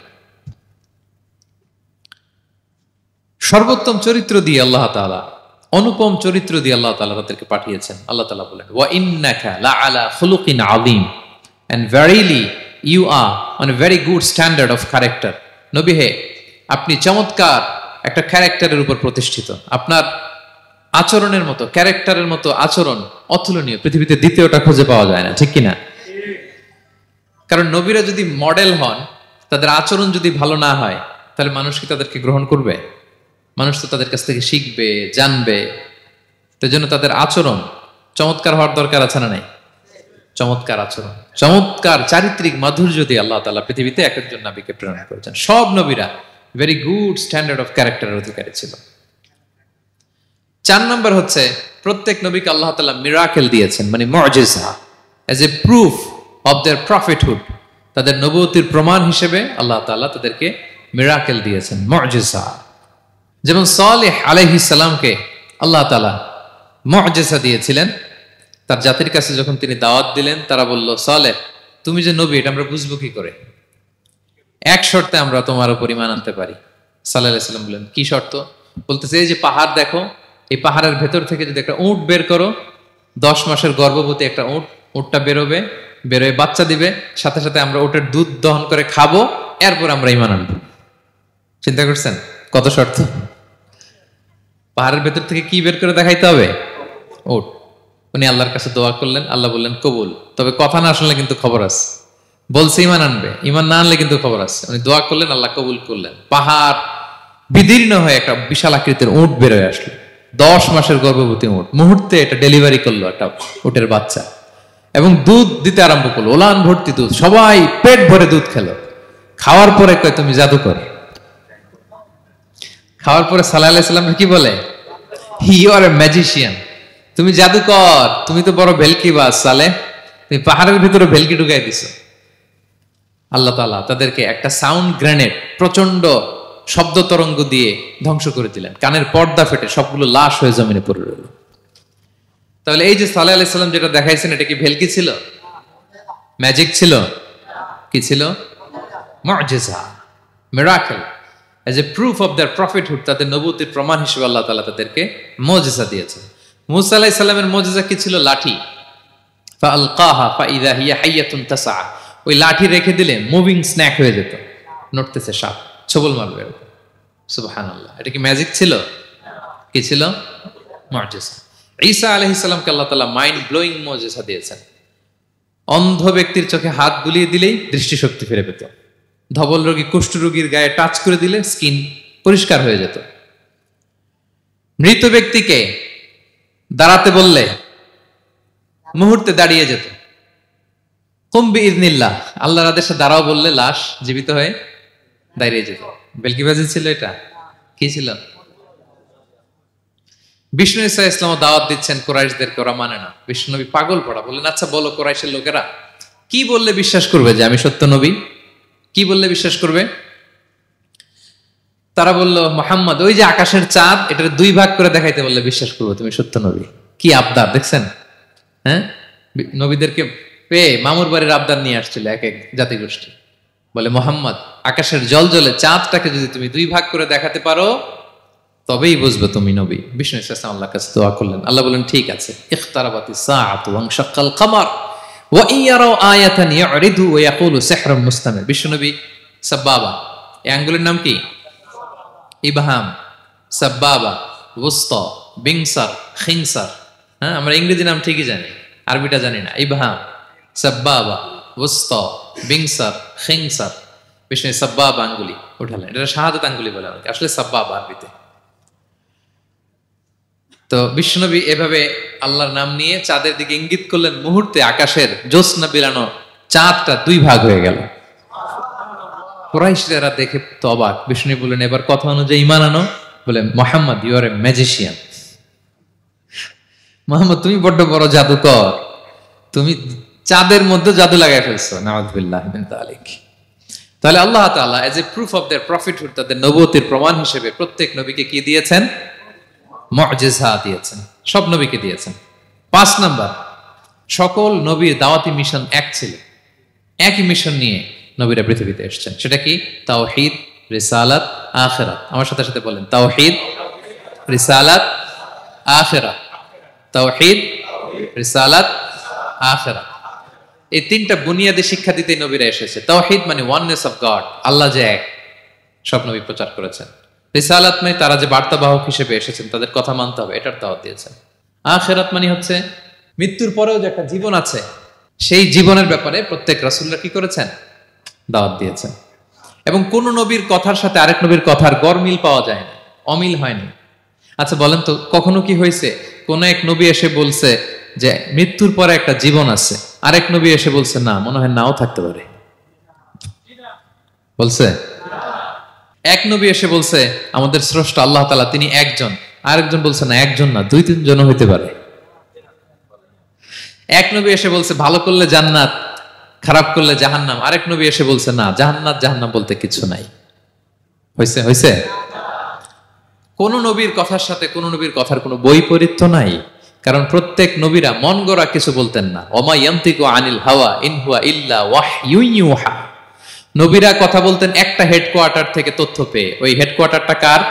সর্বোত্তম চরিত্র দিয়ে আল্লাহ তাআলা, অনুপম চরিত্র দিয়ে আল্লাহ তাআলা তাদেরকে পাঠিয়েছেন। আল্লাহ তাআলা বলেন, ওয়া ইন্নাকা লাআলা খুলুকিন আযীম, and verily you are on a very good standard of character. নবী হে, আপনি চমৎকার একটা ক্যারেক্টারের উপর প্রতিষ্ঠিত। আপনার আচরণের মতো, ক্যারেক্টারের মতো আচরণ অতুলনীয়, পৃথিবীতে দ্বিতীয়টা খুঁজে পাওয়া যায় না, ঠিক কিনা? কারণ নবীরা যদি মডেল হন, তাদের আচরণ যদি ভালো না হয়, তাহলে মানুষ কি তাদেরকে গ্রহণ করবে? মানুষ তো তাদের কাছ থেকে শিখবে, জানবে। তো জন্য তাদের আচরণ চমৎকার হওয়ার দরকার আছে না নাই? চমৎকার আচরণ, চমৎকার চারিত্রিক মাধুর্য দিয়ে আল্লাহ তাআলা পৃথিবীতে এক একজন নবীকে প্রেরণ করেছেন। সব নবীরা ভেরি গুড স্ট্যান্ডার্ড অফ ক্যারেক্টারের অধিকারী ছিল। 4 নম্বর হচ্ছে প্রত্যেক নবীকে আল্লাহ তাআলা মিরাকেল দিয়েছেন, মানে মুজিজা, as a proof of their prophethood. তাদের নবুয়তির প্রমাণ হিসেবে আল্লাহ তাআলা তাদেরকে মিরাকেল দিয়েছেন, মুজিজা। যেমন সালেহ আলাইহিস সালামকে আল্লাহ তাআলা মুজিজা দিয়েছিলেন। তার জাতির কাছে যখন তিনি দাওয়াত দিলেন, তারা বলল, সালেহ তুমি যে নবী এটা আমরা বুঝবো কি করে? এক শর্তে আমরা তোমার উপর ঈমান আনতে পারি। সাল্লাল্লাহু আলাইহি ওয়াসাল্লাম বললেন, কি শর্ত? বলতেছে, এই যে পাহাড় দেখো, এই পাহাড়ের ভেতর থেকে যদি একটা উট বের করো, 10 মাসের গর্ভবতী একটা উটটা বেরোবে, বেরোয় বাচ্চা দিবে, সাথে সাথে আমরা উটের দুধ দহন করে খাবো, এরপর আমরা ঈমান আনবো। চিন্তা করছেন কত শর্ত? পাহাড়ের ভেতর থেকে কি বের করে দেখাইতে হবে? উট। উনি আল্লাহর কাছে দোয়া করলেন, আল্লাহ বললেন কবুল। তবে কথা না শুনলে কিন্তু খবর আছে। বলছে ঈমান আনবে, ঈমান না আনলে কিন্তু খবর আছে। উনি দোয়া করলেন, আল্লাহ কবুল করলেন। পাহাড় বিদীর্ণ হয়ে একটা বিশাল আকৃতির উট বের হয়ে আসলো, 10 মাসের গর্ভবতী উট। মুহূর্তে এটা ডেলিভারি করলো একটা উটের বাচ্চা, এবং দুধ দিতে আরম্ভ করলো, ওলান ভর্তি দুধ। সবাই পেট ভরে দুধ খেলো। খাওয়ার পরে কয়, তুমি জাদুকর। খাওয়ার পরে সাল্লাল্লাহু আলাইহি ওয়াসাল্লাম কি বলে? You are a magician. তুমি জাদুকর, তুমি তো বড় ভেলকিবাজ সালেহ, তুমি পাহাড়ের ভিতরে ভেলকি ঢুকাই দিছো। আল্লাহ তাআলা তাদেরকে একটা সাউন্ড গ্রেনেড, প্রচন্ড শব্দ তরঙ্গ দিয়ে ধ্বংস করে দিলেন। কানের পর্দা ফেটে সবগুলো লাশ হয়ে জমিনে পড়ে রইল। তাহলে এই যে সালেহ আলাইহিস সালাম যেটা দেখাইছেন, এটা কি ভেলকি ছিল? ম্যাজিক ছিল? কি ছিল? মুজিজা, miracle, as a proof of their prophethood. তাদের নবুয়তির প্রমাণ হিসেবে আল্লাহ তাআলা তাদেরকে মুজিজা দিয়েছেন। মূসা আলাইহিস সালামের মুজিজা কি ছিল? লাঠি। ফাআলকাহা ফাইযা হিয়া হাইয়াতুন তাসআ। ওই লাঠি রেখে দিলে মুভিং স্ন্যাক হয়ে যেত, নড়তেছে সাপ, ছবল মারবে। সুবহানাল্লাহ। এটা কি ম্যাজিক ছিল? কি ছিল? মুজিজা। ঈসা আলাইহিস সালামকে আল্লাহ তাআলা মাইন্ড ব্লোয়িং মুজিজা দিয়েছেন। অন্ধ ব্যক্তির চোখে হাত বুলিয়ে দিলেই দৃষ্টিশক্তি ফিরে পেত। ধবল রোগী, কুষ্ঠ রোগীর গায়ে টাচ করে দিলে স্কিন পরিষ্কার হয়ে যেত। মৃত ব্যক্তিকে দাঁড়াতে বললে মুহূর্তে দাঁড়িয়ে যেত। কুম বিইযনিল্লাহ, আল্লাহর আদেশে দাঁড়াও বললে লাশ জীবিত হয়ে দাঁড়িয়ে যেত। বেলকিবাজি ছিল এটা? কি ছিল? বিষ্ণু ঈসা ইসলাম দাওয়াত দিচ্ছেন কুরাইশদেরকে, ওরা মানে না। বিষ্ণু নবী পাগল পড়া, বললেন, আচ্ছা বলো কুরাইশের লোকেরা কি বললে বিশ্বাস করবে যে আমি সত্য নবী? কি বললে বিশ্বাস করবে? তারা বলল, মুহাম্মদ ওই যে আকাশের চাঁদ, এটার 2 ভাগ করে দেখাইতে বললে বিশ্বাস করবো তুমি সত্য নবী। কি আবদার দেখছেন? হ্যাঁ, নবীদেরকে পেয়ে মামুর বাড়ির আবদার নিয়ে আসছিল এক এক জাতিগোষ্ঠী। বলে, মুহাম্মদ আকাশের জল জলে চাঁদটাকে যদি তুমি 2 ভাগ করে দেখাতে পারো তবেই বুঝবে তুমি নবী। বিষ্ণু ইসলাম আল্লাহর কাছে দোয়া করলেন। আল্লাহ বলেন, ঠিক আছে। ইখতারাবাতিস সাআতু ওয়ানশাক্কাল কমার ওয়া ইয়ারাউ আয়াতান ইয়ারিদু ওয়া ইয়াকুলু সিহরুম মুস্তামির। বিষ্ণু নবী সাব্বাবা, এই আঙ্গুলের নাম কি? ইবহাম, সাব্বাবা, ওয়ুসতা, বিংসার, খিনসার। হ্যাঁ, আমরা ইংরেজি নাম ঠিকই জানি, আরবিটা জানি না। ইবহাম, সাব্বাবা, ওয়ুসতা, বিংসার, খিনসার। বিষ্ণু সাব্বাবা আঙ্গুলি উঠালেন। এটা শাহাদাত আঙ্গুলি বলে আমাকে, আসলে সাব্বাবা আরবিতে। তো বিশ্বনবী এভাবে আল্লাহর নাম নিয়ে চাঁদের দিকে ইঙ্গিত করলেন, মুহূর্তে আকাশের জ্যোৎস্না বিরানো চাঁদটা 2 ভাগ হয়ে গেল। কুরাইশরা দেখে তো অবাক। বিষ্ণু বললেন, এবার কথা অনুযায়ী ঈমান আনো। বলে, Muhammad, you are a magician. Muhammad, তুমি বড্ড বড় জাদুকর, তুমি চাঁদের মধ্যে জাদু লাগাই ফেলছো। নাউযুবিল্লাহ মিন যালিক। তাহলে আল্লাহ তাআলা age a proof of their prophethood, তাদের নবুয়তের প্রমাণ হিসেবে প্রত্যেক নবীকে কি দিয়েছেন? মুআজিজা দিয়েছেন, সব নবীকে দিয়েছেন। 5 নাম্বার, সকল নবীর দাওয়াতি মিশন এক ছিল, একই মিশন নিয়ে নবীরা পৃথিবীতে এসেছেন। সেটা কি? তাওহীদ, রিসালাত, আখিরাত। আমার সাথে সাথে বলেন, তাওহীদ, রিসালাত, আখিরাত। তাওহীদ, রিসালাত, আখিরাত। এই তিনটা বুনিয়াদী শিক্ষা দিতে নবীরা এসেছে। তাওহীদ মানে ওয়াননেস অফ গড, আল্লাহ যে এক, সব নবী প্রচার করেছেন। রিসালাত মানে তারা যে বার্তাবাহক হিসেবে এসেছেন, তাদের কথা মানতে হবে, এটার দাওয়াত দিয়েছেন। আখিরাত মানে হচ্ছে মৃত্যুর পরেও যে একটা জীবন আছে, সেই জীবনের ব্যাপারে প্রত্যেক রাসূলরা কি করেছেন? দাওয়াত দিয়েছেন। এবং কোন নবীর কথার সাথে আরেক নবীর কথার গরমিল পাওয়া যায় না, অমিল হয়নি। আচ্ছা বলেন তো, কখনো কি হয়েছে কোন এক নবী এসে বলছে যে মৃত্যুর পরে একটা জীবন আছে, আরেক নবী এসে বলছে না, মনে হয় নাও থাকতে পারে? বলছে? এক নবী এসে বলছে আমাদের স্রষ্টা আল্লাহ তাআলা তিনি একজন, আরেকজন বলছে না, একজন না, 2-3 জন হইতে পারে। এক নবী এসে বলছে ভালো করলে জান্নাত, খারাপ করলে জাহান্নাম, আরেক নবী এসে বলছে না, জান্নাত জাহান্নাম বলতে কিছু নাই। হইছে? হইছে? কোন নবীর কথার সাথে কোন নবীর কথার কোনো বৈপরীত্য নাই, কারণ প্রত্যেক নবীরা মন গড়া কিছু বলতেন না। ওমা ইয়ান্তিকু আনিল হাওয়া ইন হুয়া ইল্লা ওয়াহয়ুন ইউহা। নবীরা কথা বলতেন একটা হেডকোয়ার্টার থেকে তথ্য পেয়ে। ওই হেডকোয়ার্টারটা কার?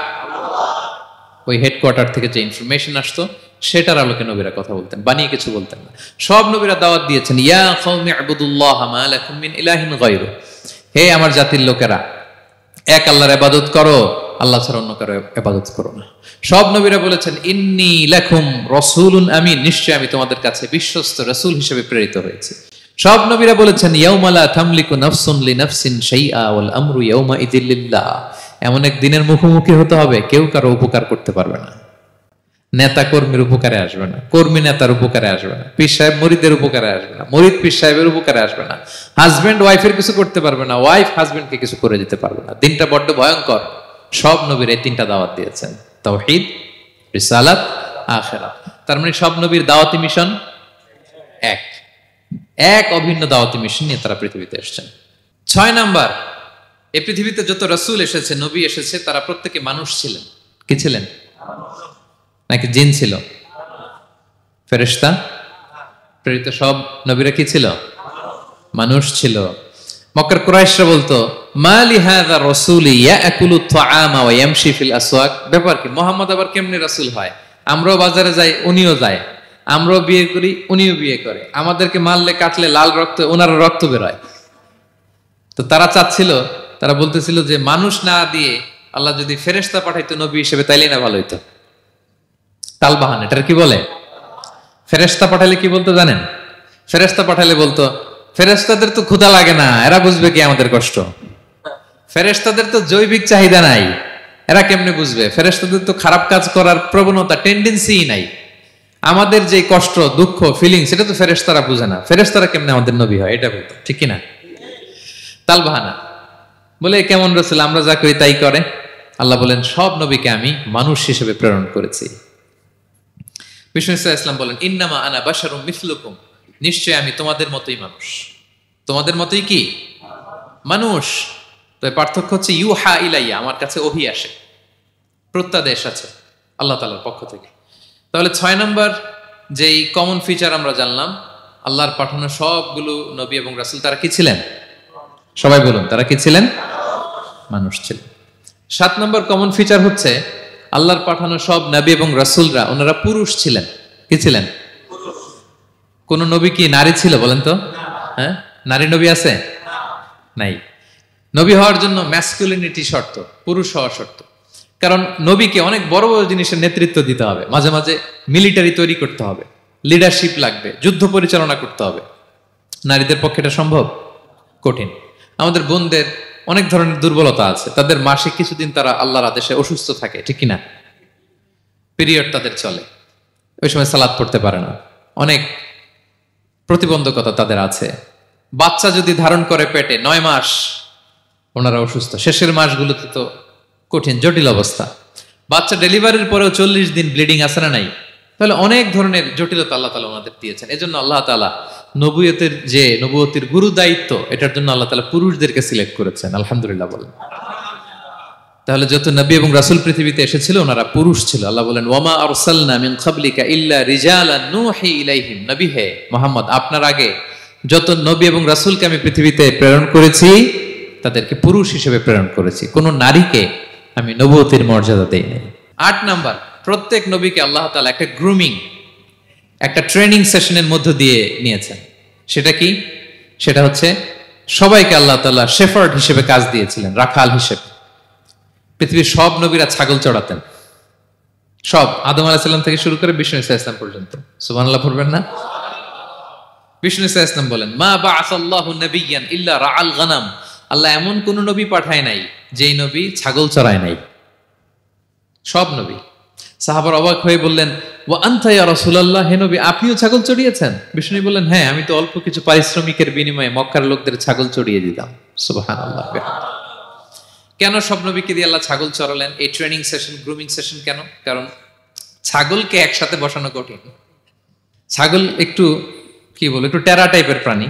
ওই হেডকোয়ার্টার থেকে যে ইনফরমেশন আসতো সেটার আলোকে নবীরা কথা বলতেন, বানিয়ে কিছু বলতেন না। সব নবীরা দাওয়াত দিয়েছেন, ইয়া কওমি ইবুদুল্লাহ মা লাকুম মিন ইলাহিন গায়রু। হে আমার জাতির লোকেরা, এক আল্লাহর ইবাদত করো, আল্লাহ ছাড়া অন্য কারো ইবাদত করো না। সব নবীরা বলেছেন ইন্নী লাকুম রাসূলুন আমিন, নিশ্চয় আমি তোমাদের কাছে বিশ্বস্ত রাসূল হিসেবে প্রেরিত হয়েছি। সব নবীরা বলেছেন ইয়াউমা লা তামলিকু নাফসুন লিনাফসিন শাইআ ওয়াল আমরু ইয়াউমা ইযিল লিল্লাহ। এমন এক দিনের মুখোমুখি হতে হবে, কেউ কারো উপকার করতে পারবে না। নেতা কর্মীর উপকারে আসবে না, কর্মী নেতার উপকারে আসবে না, পীর সাহেব মুরিদের উপকারে আসবে না, মুরিদ পীর সাহেবের উপকারে আসবে না, হাজবেন্ড ওয়াইফের কিছু করতে পারবে না, ওয়াইফ হাজবেন্ডকে কিছু করে দিতে পারবে না। দিনটা বড্ড ভয়ঙ্কর। সব নবীর এই তিনটা দাওয়াত দিয়েছেন, তাওহীদ, রিসালাত, আখিরাত। তার মানে সব নবীর দাওয়াতি মিশন এক, এক অভিন্ন দাওয়াতি মিশন নিয়ে তারা পৃথিবীতে এসেছেন। 6 নাম্বার, এই পৃথিবীতে যত রাসূল এসেছে, নবী এসেছে, তারা প্রত্যেকে মানুষ ছিলেন। কি ছিলেন? নাকি জিন ছিল? ফেরেশতা? প্রেরিত সব নবীরা কি ছিল? মানুষ ছিল। মক্কার কুরাইশরা বলতো মা লিহাযা রাসূলি ইয়াকুলু আত-তাআমা ওয়া ইয়ামশি ফিল আসওয়াক। ব্যাপার কি, মুহাম্মদ আবার কেমনে রাসূল হয়? আমরাও বাজারে যাই, উনিও যায়, আমরাও বিয়ে করি, উনিও বিয়ে করে, আমাদেরকে মারলে কাটলে লাল রক্ত, ওনারও রক্ত বের হয়। তো তারা চাচ্ছিল, তারা বলতেছিল যে মানুষ না দিয়ে আল্লাহ যদি ফেরেশতা পাঠাইতো নবী হিসেবে, তাইলে না ভালো হইতো। তালবাহান, এটার কি বলে? ফেরেশতা পাঠালে কি বলতো জানেন? ফেরেশতা পাঠালে বলতো ফেরেশতাদের তো ক্ষুধা লাগে না, এরা বুঝবে কি আমাদের কষ্ট? ফেরেশতাদের তো জৈবিক চাহিদা নাই, এরা কেমনে বুঝবে? ফেরেশতাদের তো খারাপ কাজ করার প্রবণতা, টেন্ডেন্সি নাই। আমাদের যে কষ্ট, দুঃখ, ফিলিং, সেটা তো ফেরেশতারা বুঝে না, ফেরেশতারা কেমনে আমাদের নবী হয়? এটা বলতো, ঠিক কিনা? তালবাহানা বলে কেমন রাসূল, আমরা যা করি তাই করে। আল্লাহ বলেন সব নবীকে আমি মানুষ হিসেবে প্রেরণ করেছি। বিষ্ণু ইসলাম বলেন ইন্নামা আনা বাশারুম মিসলুকুম, নিশ্চয় আমি তোমাদের মতোই মানুষ। তোমাদের মতোই কি মানুষ। তো পার্থক্য হচ্ছে ইউহা ইলাইয়া, আমার কাছে ওহী আসে, প্রত্যাদেশ আছে আল্লাহ তাআলার পক্ষ থেকে। তাহলে 6 নম্বর যেই কমন ফিচার আমরা জানলাম, আল্লাহর পাঠানো সবগুলো নবী এবং রাসূল তারা কি ছিলেন? সবাই বলুন, তারা কি ছিলেন? মানুষ ছিলেন। 7 নম্বর কমন ফিচার হচ্ছে আল্লাহর পাঠানো সব নবী এবং রাসূলরা ওনারা পুরুষ ছিলেন। কি ছিলেন? কোন নবী কি নারী ছিল বলেন তো? হ্যাঁ, নারী নবী আছে? নাই। নবী হওয়ার জন্য ম্যাসকুলিনিটি শর্ত, পুরুষ হওয়া শর্ত। কারণ নবীকে অনেক বড় বড় জিনিসের নেতৃত্ব দিতে হবে, মাঝে মাঝে মিলিটারি তৈরি করতে হবে, লিডারশিপ লাগবে, যুদ্ধ পরিচালনা করতে হবে। নারীদের পক্ষে এটা সম্ভব? কঠিন। আমাদের বোনদের অনেক ধরনের দুর্বলতা আছে, তাদের মাসে কিছুদিন তারা আল্লাহর আদেশে অসুস্থ থাকে, ঠিক কিনা? পিরিয়ড তাদের চলে, ওই সময় সালাত পড়তে পারে না, অনেক প্রতিবন্ধকতা তাদের আছে। বাচ্চা যদি ধারণ করে পেটে 9 মাস, ওনারা অসুস্থ, শেষের মাসগুলোতে তো কঠিন জটিল অবস্থা। বাচ্চা ডেলিভারির পরেও 40 দিন ব্লিডিং আছে না নাই? তাহলে অনেক ধরনের জটিলতা আল্লাহ তাআলা ওনাদের দিয়েছেন। এজন্য আল্লাহ তাআলা নবুয়তের গুরু দায়িত্ব, এটার জন্য আল্লাহ তাআলা পুরুষদেরকে সিলেক্ট করেছেন। আলহামদুলিল্লাহ বলেন। তাহলে যত নবী এবং রাসূল পৃথিবীতে এসেছিল ওনারা পুরুষ ছিল। আল্লাহ বলেন, ওয়ামা আরসালনা মিন ক্বাবলিকা ইল্লা রিজালান নূহি ইলাইহিম। নবী হে মুহাম্মদ, আপনার আগে যত নবী এবং রাসূলকে আমি পৃথিবীতে প্রেরণ করেছি তাদেরকে পুরুষ হিসেবে প্রেরণ করেছি, কোন নারীকে আমি নবুয়তের মর্যাদা দেই নাই। 8 নাম্বার, প্রত্যেক নবীকে আল্লাহ তাআলা একটা গ্রুমিং, একটা ট্রেনিং সেশনের মধ্য দিয়ে নিয়েছেন। সেটা কি? সেটা হচ্ছে সবাইকে আল্লাহ তাআলা শেফার্ড হিসেবে কাজ দিয়েছিলেন, রাখাল হিসেবে। পৃথিবীর সব নবীরা ছাগল চড়াতেন, সব, আদম আলাইহিস সালাম থেকে শুরু করে বিষ্ণু ঈসা ইসলাম পর্যন্ত। সুবহানাল্লাহ পড়বেন না? বিষ্ণু ঈসা ইসলাম বলেন, মা বাআসাল্লাহু নাবিয়্যান ইল্লা রাআল গানাম। আল্লাহ এমন কোন নবী পাঠায় নাই যেই নবী ছাগল চড়ায় নাই। সব নবী। সাহাবারা অবাক হয়ে বললেন, ওয়া আনতা ইয়া রাসূলুল্লাহ, হে নবী আপনিও ছাগল চড়িয়েছেন? বিষ্ণু বললেন, হ্যাঁ, আমি তো অল্প কিছু পারিশ্রমিকের বিনিময়ে মক্কার লোকদের ছাগল চড়িয়ে দিতাম। সুবহানাল্লাহ। কেন সব নবীকে দিয়ে আল্লাহ ছাগল চড়ালেন? এই ট্রেনিং সেশন, গ্রুমিং সেশন কেন? কারণ ছাগলকে একসাথে বসানো কঠিন। ছাগল একটু কি বলে, একটু টেরা টাইপের প্রাণী,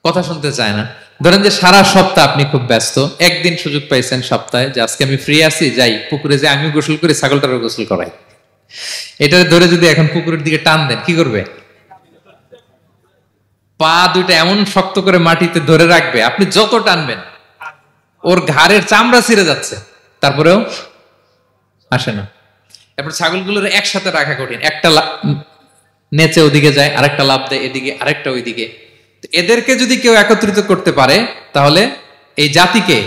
কথা শুনতে চায় না। ধরেন যে সারা সপ্তাহ আপনি খুব ব্যস্ত, একদিন সুযোগ পাইছেন সপ্তাহে যে আজকে আমি ফ্রি আছি, যাই পুকুরে যে আমিও গোসল করি, ছাগলটারও গোসল করাই। এটা ধরে যদি এখন পুকুরের দিকে টান দেন, কি করবে? পা দুইটা এমন শক্ত করে মাটিতে ধরে রাখবে, আপনি যত টানবেন ওর ঘাড়ের চামড়া ছিঁড়ে যাচ্ছে, তারপরেও আসে না। এরপর ছাগলগুলোর একসাথে রাখা কঠিন, একটা নেচে ওদিকে যায়, আরেকটা লাফ দেয় এদিকে, আরেকটা ওইদিকে। এদেরকে যদি কেউ একত্রিত করতে পারে তাহলে এই জাতিকে,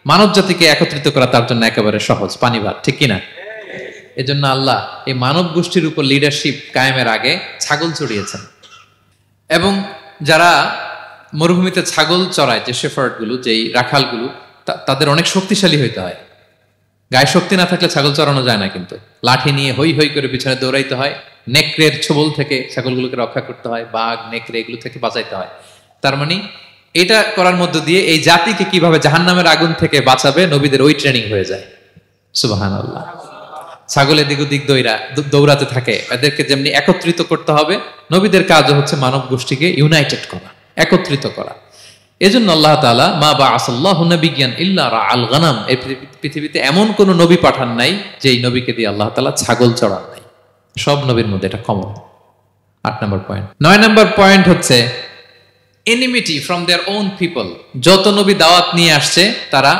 মানব জাতিকে একত্রিত করা তার জন্য একেবারে সহজ, পানি ভাত, ঠিক কিনা? এজন্য আল্লাহ এই মানব গোষ্ঠীর উপর লিডারশিপ কায়েমের আগে ছাগল চড়িয়েছেন। এবং যারা মরুভূমিতে ছাগল চড়ায়, যে শেফার্ড গুলো, যেই রাখালগুলো, তাদের অনেক শক্তিশালী হইতে হয়। গায়ে শক্তি না থাকলে ছাগল চড়ানো যায় না, কিন্তু লাঠি নিয়ে হই হই করে পিছনে দৌড়াইতে হয়, নেকড়ের ছোবল থেকে ছাগলগুলোকে রক্ষা করতে হয়, বাঘ নেকড়ে এগুলো থেকে বাঁচাইতে হয়। তার মানে এটা করার মধ্য দিয়ে এই জাতিকে কিভাবে জাহান্নামের আগুন থেকে বাঁচাবে নবীদের ওই ট্রেনিং হয়ে যায়। সুবহানাল্লাহ। ছাগল এদিক ওদিক দৌড়াতে থাকে, এদেরকে যেমনি একত্রিত করতে হবে, নবীদের কাজও হচ্ছে মানব গোষ্ঠীকে ইউনাইটেড করা, একত্রিত করা। এজন্য আল্লাহ তাআলা মা বাআসাল্লাহু নাবিয়্যান ইল্লা রাআল গানাম, এই পৃথিবীতে এমন কোন নবী পাঠান নাই যেই নবীকে দিয়ে আল্লাহ তাআলা ছাগল চড়ান নাই। সব নবীর মধ্যে এটা কমন। 8 নম্বর পয়েন্ট। 9 নম্বর পয়েন্ট হচ্ছে enmity from their own people. যত নবী দাওয়াত নিয়ে আসছে তারা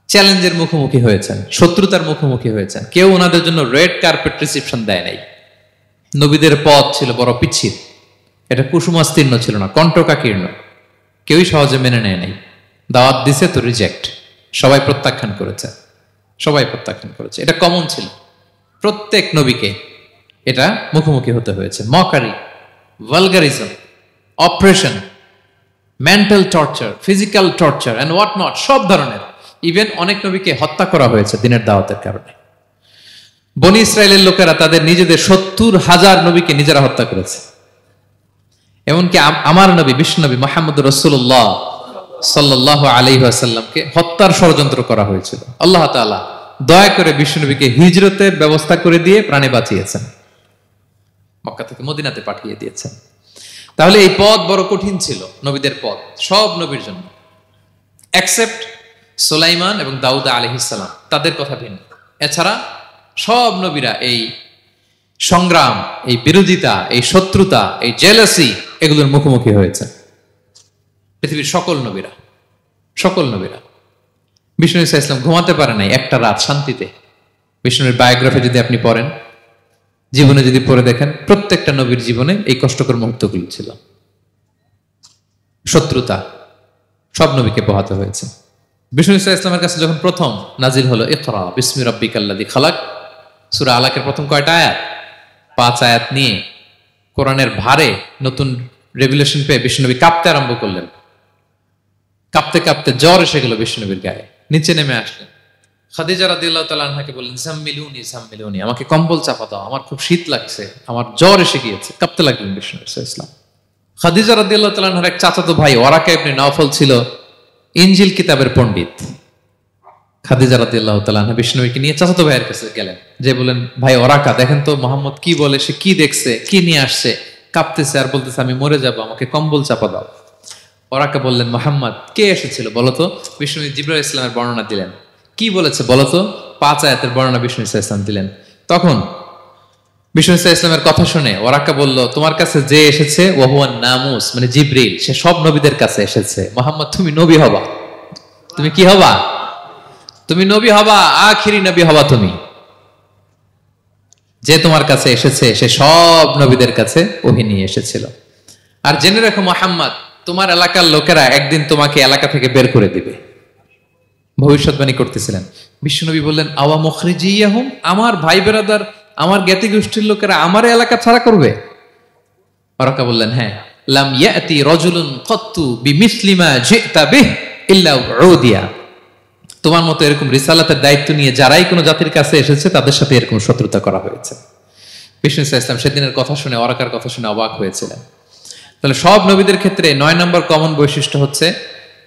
চ্যালেঞ্জের মুখোমুখি হয়েছেন, শত্রুতার মুখোমুখি হয়েছেন। কেউ ওনাদের জন্য রেড কার্পেট রিসেপশন দেয় নাই। নবীদের পথ ছিল বড় পিচ্ছিল, এটা কুসুমাস্তীর্ণ ছিল না, কণ্টকাকীর্ণ। কেউই সহজে মেনে নেয় নাই। দাওয়াত দিছে তো রিজেক্ট, সবাই প্রত্যাখ্যান করেছে, সবাই প্রত্যাখ্যান করেছে। এটা কমন ছিল, প্রত্যেক নবীকে এটা মুখোমুখি হতে হয়েছে। Mockery, vulgarism, operation, mental torture, physical torture and what not, সব ধরনের। ইভেন অনেক নবীকে হত্যা করা হয়েছে দিনের দাওয়াতের কারণে। বনি ইসরায়েলের লোকেরা তাদের নিজেদের 70,000 নবীকে নিজেরা হত্যা করেছে। এমনকি আমার নবী বিশ্বনবী মুহাম্মদ রাসূলুল্লাহ সাল্লাল্লাহু আলাইহি ওয়াসাল্লামকে হত্যার ষড়যন্ত্র করা হয়েছিল। আল্লাহ তাআলা দয়া করে বিশ্বনবীকে হিজরতের ব্যবস্থা করে দিয়ে প্রাণে বাঁচিয়েছেন, মক্কা থেকে মদিনাতে পাঠিয়ে দিয়েছেন। তাহলে এই পথ বড় কঠিন ছিল, নবীদের পথ, সব নবীর জন্য, এক্সেপ্ট সুলাইমান এবং দাউদ আলাইহিস সালাম, তাদের কথা ভিন্ন। এছাড়া সব নবীরা এই সংগ্রাম, এই বিরোধিতা, এই শত্রুতা, এই জেলাসি, এগুলোর মুখোমুখি হয়েছে পৃথিবীর সকল নবীরা, সকল নবীরা। বিষ্ণু ঈসা ইসলাম ঘুমাতে পারে নাই একটা রাত শান্তিতে। বিষ্ণুর বায়োগ্রাফি যদি আপনি পড়েন, জীবনে যদি পড়ে দেখেন, প্রত্যেকটা নবীর জীবনে এই কষ্টকর মুহূর্তগুলো ছিল। শত্রুতা সব নবীকে পোহাতে হয়েছে। বিষ্ণু ঈসা ইসলামের কাছে যখন প্রথম নাজিল হলো ইকরা বিসমি রাব্বিকাল্লাযী খালাক, সূরা আলাকের প্রথম কয়টা আয়াত? 5 আয়াত নিয়ে কোরআনের ভারে নতুন রেভিলেশন পেয়ে বিষ্ণুনবী কাঁপতে আরম্ভ করলেন। কাঁপতে কাঁপতে জ্বর এসে গেল বিষ্ণুনবীর গায়ে, নিচে নেমে আসলেন। খাদিজা রাদিয়াল্লাহু তাআলা আনহাকে বললেন, জাম্মিলুনি জাম্মিলুনি, আমাকে কম্বল চাপা দাও, আমার খুব শীত লাগছে, আমার জ্বর এসে গিয়েছে। কাঁপতে লাগলেন বিষ্ণু ইসলাম। খাদিজা রাদিয়াল্লাহু তাআলা আনহার এক চাচাতো ভাই ওয়ারাকা ইবনে নাওফল ছিল ইনজিল কিতাবের পণ্ডিত খাদিজা রাদিয়াল্লাহু তাআলা আনহা বিষ্ণুকে নিয়ে চাচাতো ভাইয়ের কাছে গেলেন, যে বলেন, ভাই ওরাকা দেখেন তো মোহাম্মদ কি বলে, সে কি দেখছে, কি নিয়ে আসছে, কাঁপতেছে আর বলতেছে আমি মরে যাব, আমাকে কম্বল চাপা দাও। ওরাকা বললেন, মোহাম্মদ কে এসেছিল বলতো? বিষ্ণু জিবরাইল ইসলামের বর্ণনা দিলেন। কি বলেছে বলতো? 5 আয়াতের বর্ণনা বিষ্ণু ইসলাম দিলেন। তখন বিষ্ণু ইসলামের কথা শুনে ওরাকা বলল, তোমার কাছে যে এসেছে ওহুয়ান নামুস, মানে জিবরিল, সে সব নবীদের কাছে এসেছে। মোহাম্মদ তুমি নবী হবা, তুমি কি হবা? তুমি নবী হবা, আখিরি নবী হবা তুমি। যে তোমার কাছে এসেছে সে সব নবীদের কাছে ওহী নিয়ে এসেছিল। আর জেনে রাখো মোহাম্মদ, তোমার এলাকার লোকেরা একদিন তোমাকে এলাকা থেকে বের করে দিবে। ভবিষ্যৎবাণী করতেছিলেন। বিশ্বনবী বললেন, আওয়া মুখরিজিয়াহুম, আমার ভাই বেরাদার, আমার জ্ঞাতি গোষ্ঠীর লোকেরা আমার এলাকা ছাড়া করবে? ওরাকা বললেন, হ্যাঁ। লাম ইয়াতি রাজুলুন কাত্তু বিমিসলি মা জিতা বিহি ইল্লা উদিয়া, তোমার মতো এরকম রিসালাতের দায়িত্ব নিয়ে যারাই কোনো জাতির কাছে এসেছে তাদের সাথে এরকম শত্রুতা করা হয়েছে। বিষ্ণু ইসলাম সেদিনের কথা শুনে, ওরাকার কথা শুনে অবাক হয়েছিলেন। তাহলে সব নবীদের ক্ষেত্রে 9 নম্বর কমন বৈশিষ্ট্য হচ্ছে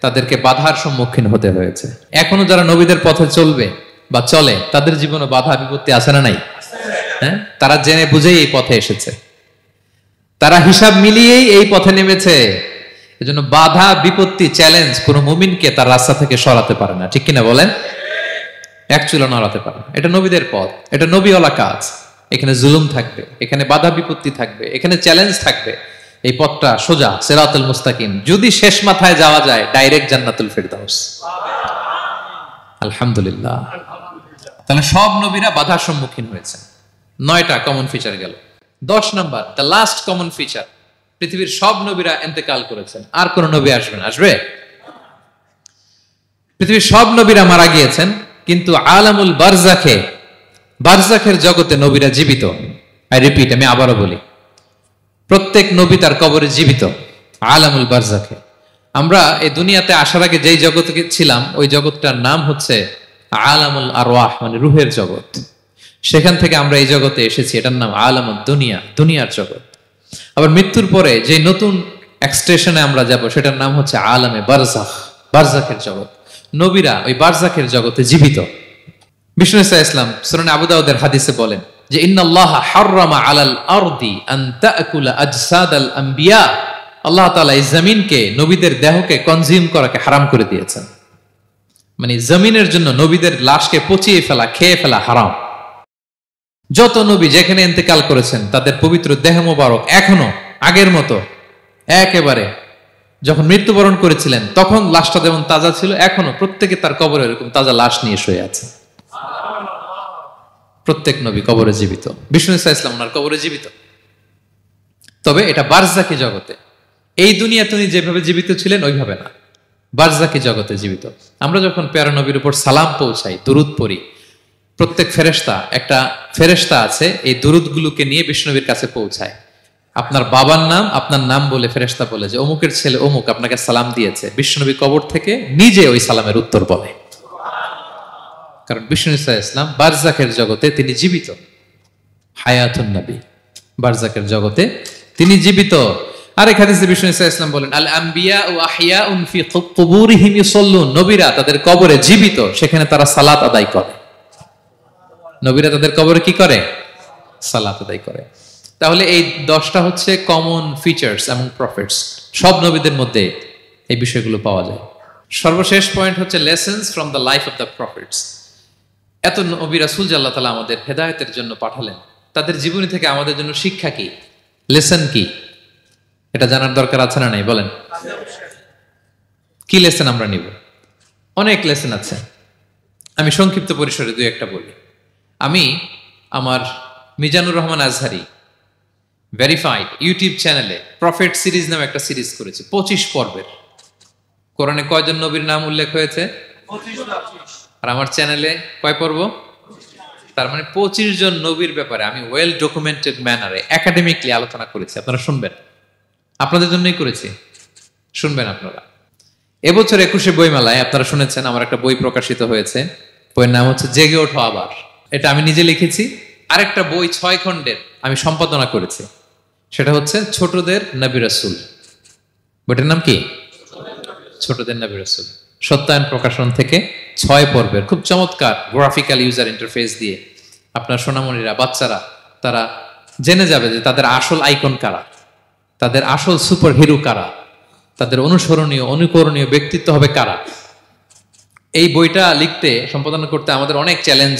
তাদেরকে বাধার সম্মুখীন হতে হয়েছে। এখনো যারা নবীদের পথে চলবে বা চলে, তাদের জীবনে বাধা বিপত্তি আছে না নাই? হ্যাঁ, তারা জেনে বুঝেই এই পথে এসেছে, তারা হিসাব মিলিয়েই এই পথে নেমেছে। এজন্য বাধা বিপত্তি চ্যালেঞ্জ কোন মুমিনকে তার রাস্তা থেকে সরাতে পারে না, ঠিক কিনা বলেন? এক চুলো নড়াতে পারে না। এটা নবীদের পথ, এটা নবীওয়ালা কাজ। এখানে জুলুম থাকবে, এখানে বাধা বিপত্তি থাকবে, এখানে চ্যালেঞ্জ থাকবে। এই পথটা সোজা, সিরাতুল মুস্তাকিম। যদি শেষ মাথায় যাওয়া যায়, ডাইরেক্ট জান্নাতুল ফিরদাউস। আলহামদুলিল্লাহ। তাহলে সব নবীরা বাধার সম্মুখীন হয়েছে। 9টা কমন ফিচার গেল। 10 number, the last common feature, পৃথিবীর সব নবীরা ইন্তেকাল করেছেন, আর কোন নবী আসবেন? আসবে? পৃথিবীর সব নবীরা মারা গিয়েছেন, কিন্তু আলামুল বারজাখে, বারজাখের জগতে নবীরা জীবিত। আই রিপিট, আমি আবারও বলি, প্রত্যেক নবী তার কবরে জীবিত। আলামুল বারজাখে। আমরা এই দুনিয়াতে আসার আগে যেই জগতে ছিলাম, ওই জগৎটার নাম হচ্ছে আলামুল আরওয়াহ, মানে রুহের জগৎ। সেখান থেকে আমরা এই জগতে এসেছি, এটার নাম আলামুদ দুনিয়া, দুনিয়ার জগৎ। আবার মৃত্যুর পরে যে নতুন এক্সটেশনে আমরা যাব, সেটার নাম হচ্ছে আলামে বারজাখ, বারজাখের জগৎ। নবীরা ওই বারজাখের জগতে জীবিত। বিষ্ণু ইসলাম সুনানে আবু দাউদের হাদিসে বলেন যে, ইন্নাল্লাহা হাররামা আলাল আরদি আন তাকুলা আজসাদাল আম্বিয়া, আল্লাহ তাআলা এই জমিনকে, নবীদের দেহকে কনজিউম করাকে হারাম করে দিয়েছেন। মানে জমিনের জন্য নবীদের লাশকে পচিয়ে ফেলা, খেয়ে ফেলা হারাম। যত নবী যেখানে ইন্তেকাল করেছেন, তাদের পবিত্র দেহ মোবারক এখনো আগের মতো একেবারে যখন মৃত্যুবরণ করেছিলেন তখন লাশটা যেমন তাজা ছিল, এখনো প্রত্যেকে তার কবরে এরকম তাজা লাশ নিয়ে শুয়ে আছে। প্রত্যেক নবী কবরে জীবিত। বিষ্ণু ইসলাম ওনার কবরে জীবিত। তবে এটা বারজাকি জগতে। এই দুনিয়া তিনি যেভাবে জীবিত ছিলেন ওইভাবে না, বারজাকি জগতে জীবিত। আমরা যখন প্যারা নবীর উপর সালাম পৌঁছাই, দুরুদ পড়ি, প্রত্যেক ফেরেশতা, একটা ফেরেশতা আছে এই দুরুদগুলোকে নিয়ে বিষ্ণুনবীর কাছে পৌঁছায়। আপনার বাবার নাম, আপনার নাম বলে ফেরেশতা বলে যে অমুকের ছেলে অমুক আপনাকে সালাম দিয়েছে। বিষ্ণুনবী কবর থেকে নিজে ওই সালামের উত্তর বলে, কারণ বিষ্ণু ইসলাম বারজাকের জগতে তিনি জীবিত। হায়াতুন নবী, বারজাকের জগতে তিনি জীবিত। আরেক হাদিসে বিষ্ণু ইসলাম বলেন, আল আম্বিয়া ও আহিয়াউন ফি কুবুরিহিম ইউসাল্লুন, নবীরা তাদের কবরে জীবিত, সেখানে তারা সালাত আদায় করে। নবীরা তাদের কবরে কি করে? সালাত আদায় করে। তাহলে এই 10টা হচ্ছে কমন ফিচার্স এবং প্রফিটস। সব নবীদের মধ্যে এই বিষয়গুলো পাওয়া যায়। সর্বশেষ পয়েন্ট হচ্ছে lessons from the life of the profits. এত নবী রাসূল যে আল্লাহ তাআলা আমাদের হেদায়েতের জন্য পাঠালেন, তাদের জীবনী থেকে আমাদের জন্য শিক্ষা কি, লেসন কি, এটা জানার দরকার আছে না নাই? বলেন, কি লেসন আমরা নিব? অনেক লেসন আছে। আমি সংক্ষিপ্ত পরিসরে 2-1টা বলি। আমি আমার মিজানুর রহমান আজহারি ভেরিফাইড ইউটিউব চ্যানেলে প্রফেট সিরিজ নামে একটা সিরিজ করেছি, 25 পর্বের। কোরআনে কয়জন নবীর নাম উল্লেখ হয়েছে? 25। আর আমার চ্যানেলে কয় পর্ব? তার মানে 25 জন নবীর ব্যাপারে আমি ওয়েল ডকুমেন্টেড ম্যানারে একাডেমিকলি আলোচনা করেছি। আপনারা শুনবেন, আপনাদের জন্যই করেছি, শুনবেন আপনারা। এবছর 21শে বইমেলায় আপনারা শুনেছেন আমার একটা বই প্রকাশিত হয়েছে। বইয়ের নাম হচ্ছে জেগে ওঠো আবার। এটা আমি নিজে লিখেছি। আরেকটা বই 6 খণ্ডের আমি সম্পাদনা করেছি, সেটা হচ্ছে ছোটদের নবী রাসূল। বইটার নাম কি? ছোটদের নবী রাসূল। সত্যায়ন প্রকাশন থেকে 6 পর্বের খুব চমৎকার গ্রাফিক্যাল ইউজার ইন্টারফেস দিয়ে আপনার সোনামণিরা, বাচ্চারা তারা জেনে যাবে যে তাদের আসল আইকন কারা, তাদের আসল সুপার হিরো কারা, তাদের অনুসরণীয় অনুকরণীয় ব্যক্তিত্ব হবে কারা। এই বইটা লিখতে, সম্পাদনা করতে আমাদের অনেক চ্যালেঞ্জ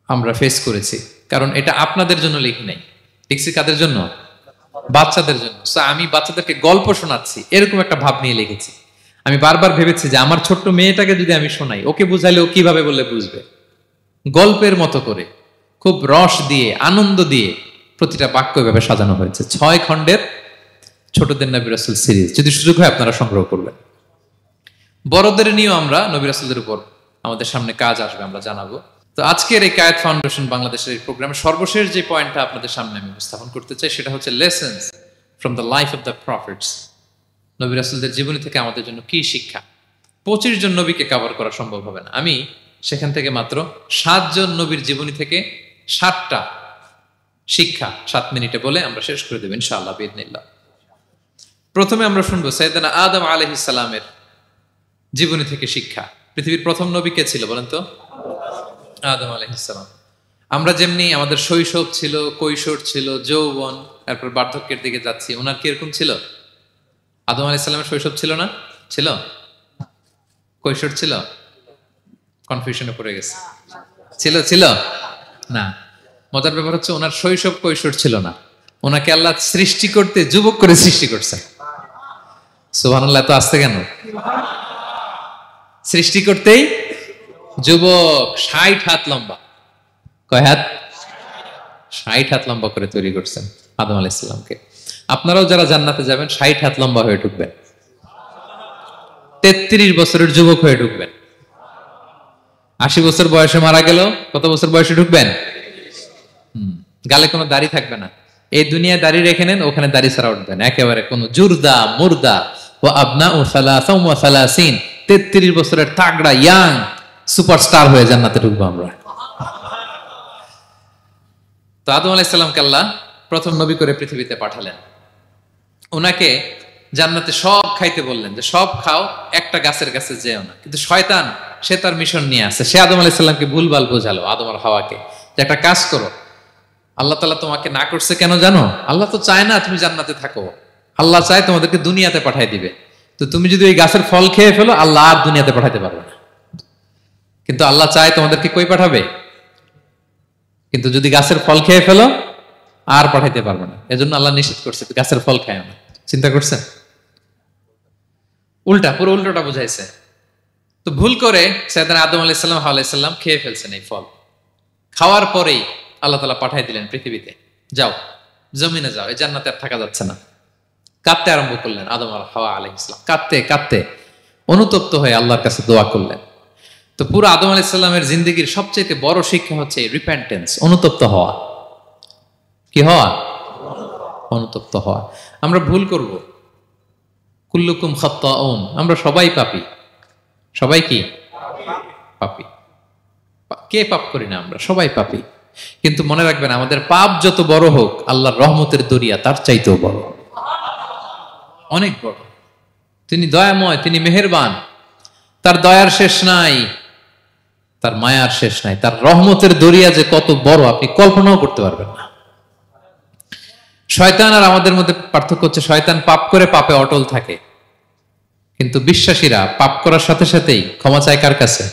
আমরা ফেস করেছি, কারণ এটা আপনাদের জন্য লিখি নাই, লিখছি কাদের জন্য? বাচ্চাদের জন্য। আমি বাচ্চাদেরকে গল্প শোনাচ্ছি এরকম একটা ভাব নিয়ে লিখেছি। আমি বারবার ভেবেছি যে আমার ছোট্ট মেয়েটাকে যদি আমি শোনাই, ওকে বুঝাইলে ও কিভাবে বললে বুঝবে। গল্পের মতো করে খুব রস দিয়ে, আনন্দ দিয়ে প্রতিটা বাক্য এভাবে সাজানো হয়েছে। 6 খণ্ডের ছোটদের নবী রাসূল সিরিজ, যদি সুযোগ হয় আপনারা সংগ্রহ করবেন। বড়দের নিয়েও আমরা নবী রাসূলদের উপর আমাদের সামনে কাজ আসবে, আমরা জানাবো। তো আজকের এই কায়েত ফাউন্ডেশন বাংলাদেশের এই প্রোগ্রামে সর্বশেষ যে পয়েন্টটা আপনাদের সামনে আমি উপস্থাপন করতে চাই, সেটা হচ্ছে lessons from the life of the prophets. নবী রাসূলদের জীবনী থেকে আমাদের জন্য কি শিক্ষা। 25 জন নবীকে কভার করা সম্ভব হবে না। আমি সেখান থেকে মাত্র 7 জন নবীর জীবনী থেকে 7টা শিক্ষা 7 মিনিটে বলে আমরা শেষ করে দেব ইনশাআল্লাহ বিইذنিল্লাহ। প্রথমে আমরা শুনবো সাইয়েদনা আদম আলাইহিস সালামের জীবনী থেকে শিক্ষা। পৃথিবীর প্রথম নবী কে ছিল বলেন তো? আদম আলাইহিস সালাম। আমরা যেমনি আমাদের শৈশব ছিল, কৈশোর ছিল, যৌবন, তারপর বার্ধক্যের দিকে যাচ্ছি, ওনার কি এরকম ছিল? আদম আলাইহিস সালামের শৈশব ছিল না? ছিল? কৈশোর ছিল? কনফিউশনে পড়ে গেছে। ছিল? ছিল না। মজার ব্যাপার হচ্ছে ওনার শৈশব কৈশোর ছিল না, ওনাকে আল্লাহ সৃষ্টি করতে যুবক করে সৃষ্টি করছে। সুবহানাল্লাহ, তো আসতে কেন? সৃষ্টি করতেই যুবক, 60 হাত লম্বা। কয় হাত? 60 হাত লম্বা করে তৈরি করছেন আদম আলাইহিস সালামকে। আপনারাও যারা জান্নাতে যাবেন 60 হাত লম্বা হয়ে ঢুকবেন, 33 বছরের যুবক হয়ে ঢুকবেন। 80 বছর বয়সে মারা গেল, কত বছর বয়সে ঢুকবেন? গালে কোনো দাড়ি থাকবে না। এই দুনিয়ায় দাড়ি রেখে নেন, ওখানে দাড়ি ছাড়া উঠবেন একেবারে কোনো জুরদা মুর্দা। ও আবনা ও সালাসাম ওয়া সালাসিন, 33 বছরের তাগড়া ইয়াং সুপারস্টার হয়ে জান্নাতে ঢুকবো আমরা। তো আদম আলাইহিস সালামকে আল্লাহ প্রথম নবী করে পৃথিবীতে পাঠালেন। ওনাকে জান্নাতে সব খাইতে বললেন যে সব খাও, একটা গাছের কাছে যেও না। কিন্তু শয়তান সে তার মিশন নিয়ে আসে, সে আদম আলাইহিস সালামকে ভুলভাল বোঝালো, আদম আর হাওয়াকে, যে একটা কাজ করো, আল্লাহ তাআলা তোমাকে না করছে কেন জানো? আল্লাহ তো চায় না তুমি জান্নাতে থাকো, আল্লাহ চায় তোমাদেরকে দুনিয়াতে পাঠাই দিবে। তো তুমি যদি ওই গাছের ফল খেয়ে ফেলো, আল্লাহ আর দুনিয়াতে পাঠাইতে পারবে না। কিন্তু আল্লাহ চায় তোমাদেরকে কই পাঠাবে? কিন্তু যদি গাছের ফল খেয়ে ফেলো আর পাঠাইতে পারবে না। এজন্য আল্লাহ নিষেধ করছে গাছের ফল খায় না। চিন্তা করছেন? উল্টা, পুরো উল্টোটা বুঝাইছে। তো ভুল করে সাইয়েদনা আদম আলাইহিস সালাম, হাওয়া আলাইহিস সালাম খেয়ে ফেলছেন এই ফল। খাওয়ার পরেই আল্লাহ তাআলা পাঠাই দিলেন পৃথিবীতে, যাও জমিনে যাও, এই জান্নাতে আর থাকা যাচ্ছে না। কাঁদতে আরম্ভ করলেন আদম আর হাওয়া আলাইহিস সালাম, কাঁদতে কাঁদতে অনুতপ্ত হয়ে আল্লাহর কাছে দোয়া করলেন। তো পুরো আদম আলাইহিস সালামের জিন্দেগির সবচেয়ে বড় শিক্ষা হচ্ছে রিপেন্টেন্স, অনুতপ্ত হওয়া। কি হওয়া? অনুতপ্ত হওয়া। আমরা ভুল করব, কুল্লুকুম খাত্তাউন, আমরা সবাই পাপী। সবাই কি পাপী? কে পাপ করি না? আমরা সবাই পাপী। কিন্তু মনে রাখবেন, আমাদের পাপ যত বড় হোক, আল্লাহর রহমতের দরিয়া তার চাইতেও বড়, অনেক বড়। তিনি দয়াময়, তিনি মেহেরবান, তার দয়ার শেষ নাই, তার মায়ার শেষ নাই। তার রহমতের দরিয়া যে কত বড় আপনি কল্পনাও করতে পারবেন না। শয়তান আর আমাদের মধ্যে পার্থক্য হচ্ছে, শয়তান পাপ করে পাপে অটল থাকে, কিন্তু বিশ্বাসীরা পাপ করার সাথে সাথেই ক্ষমা চায় কার কাছে?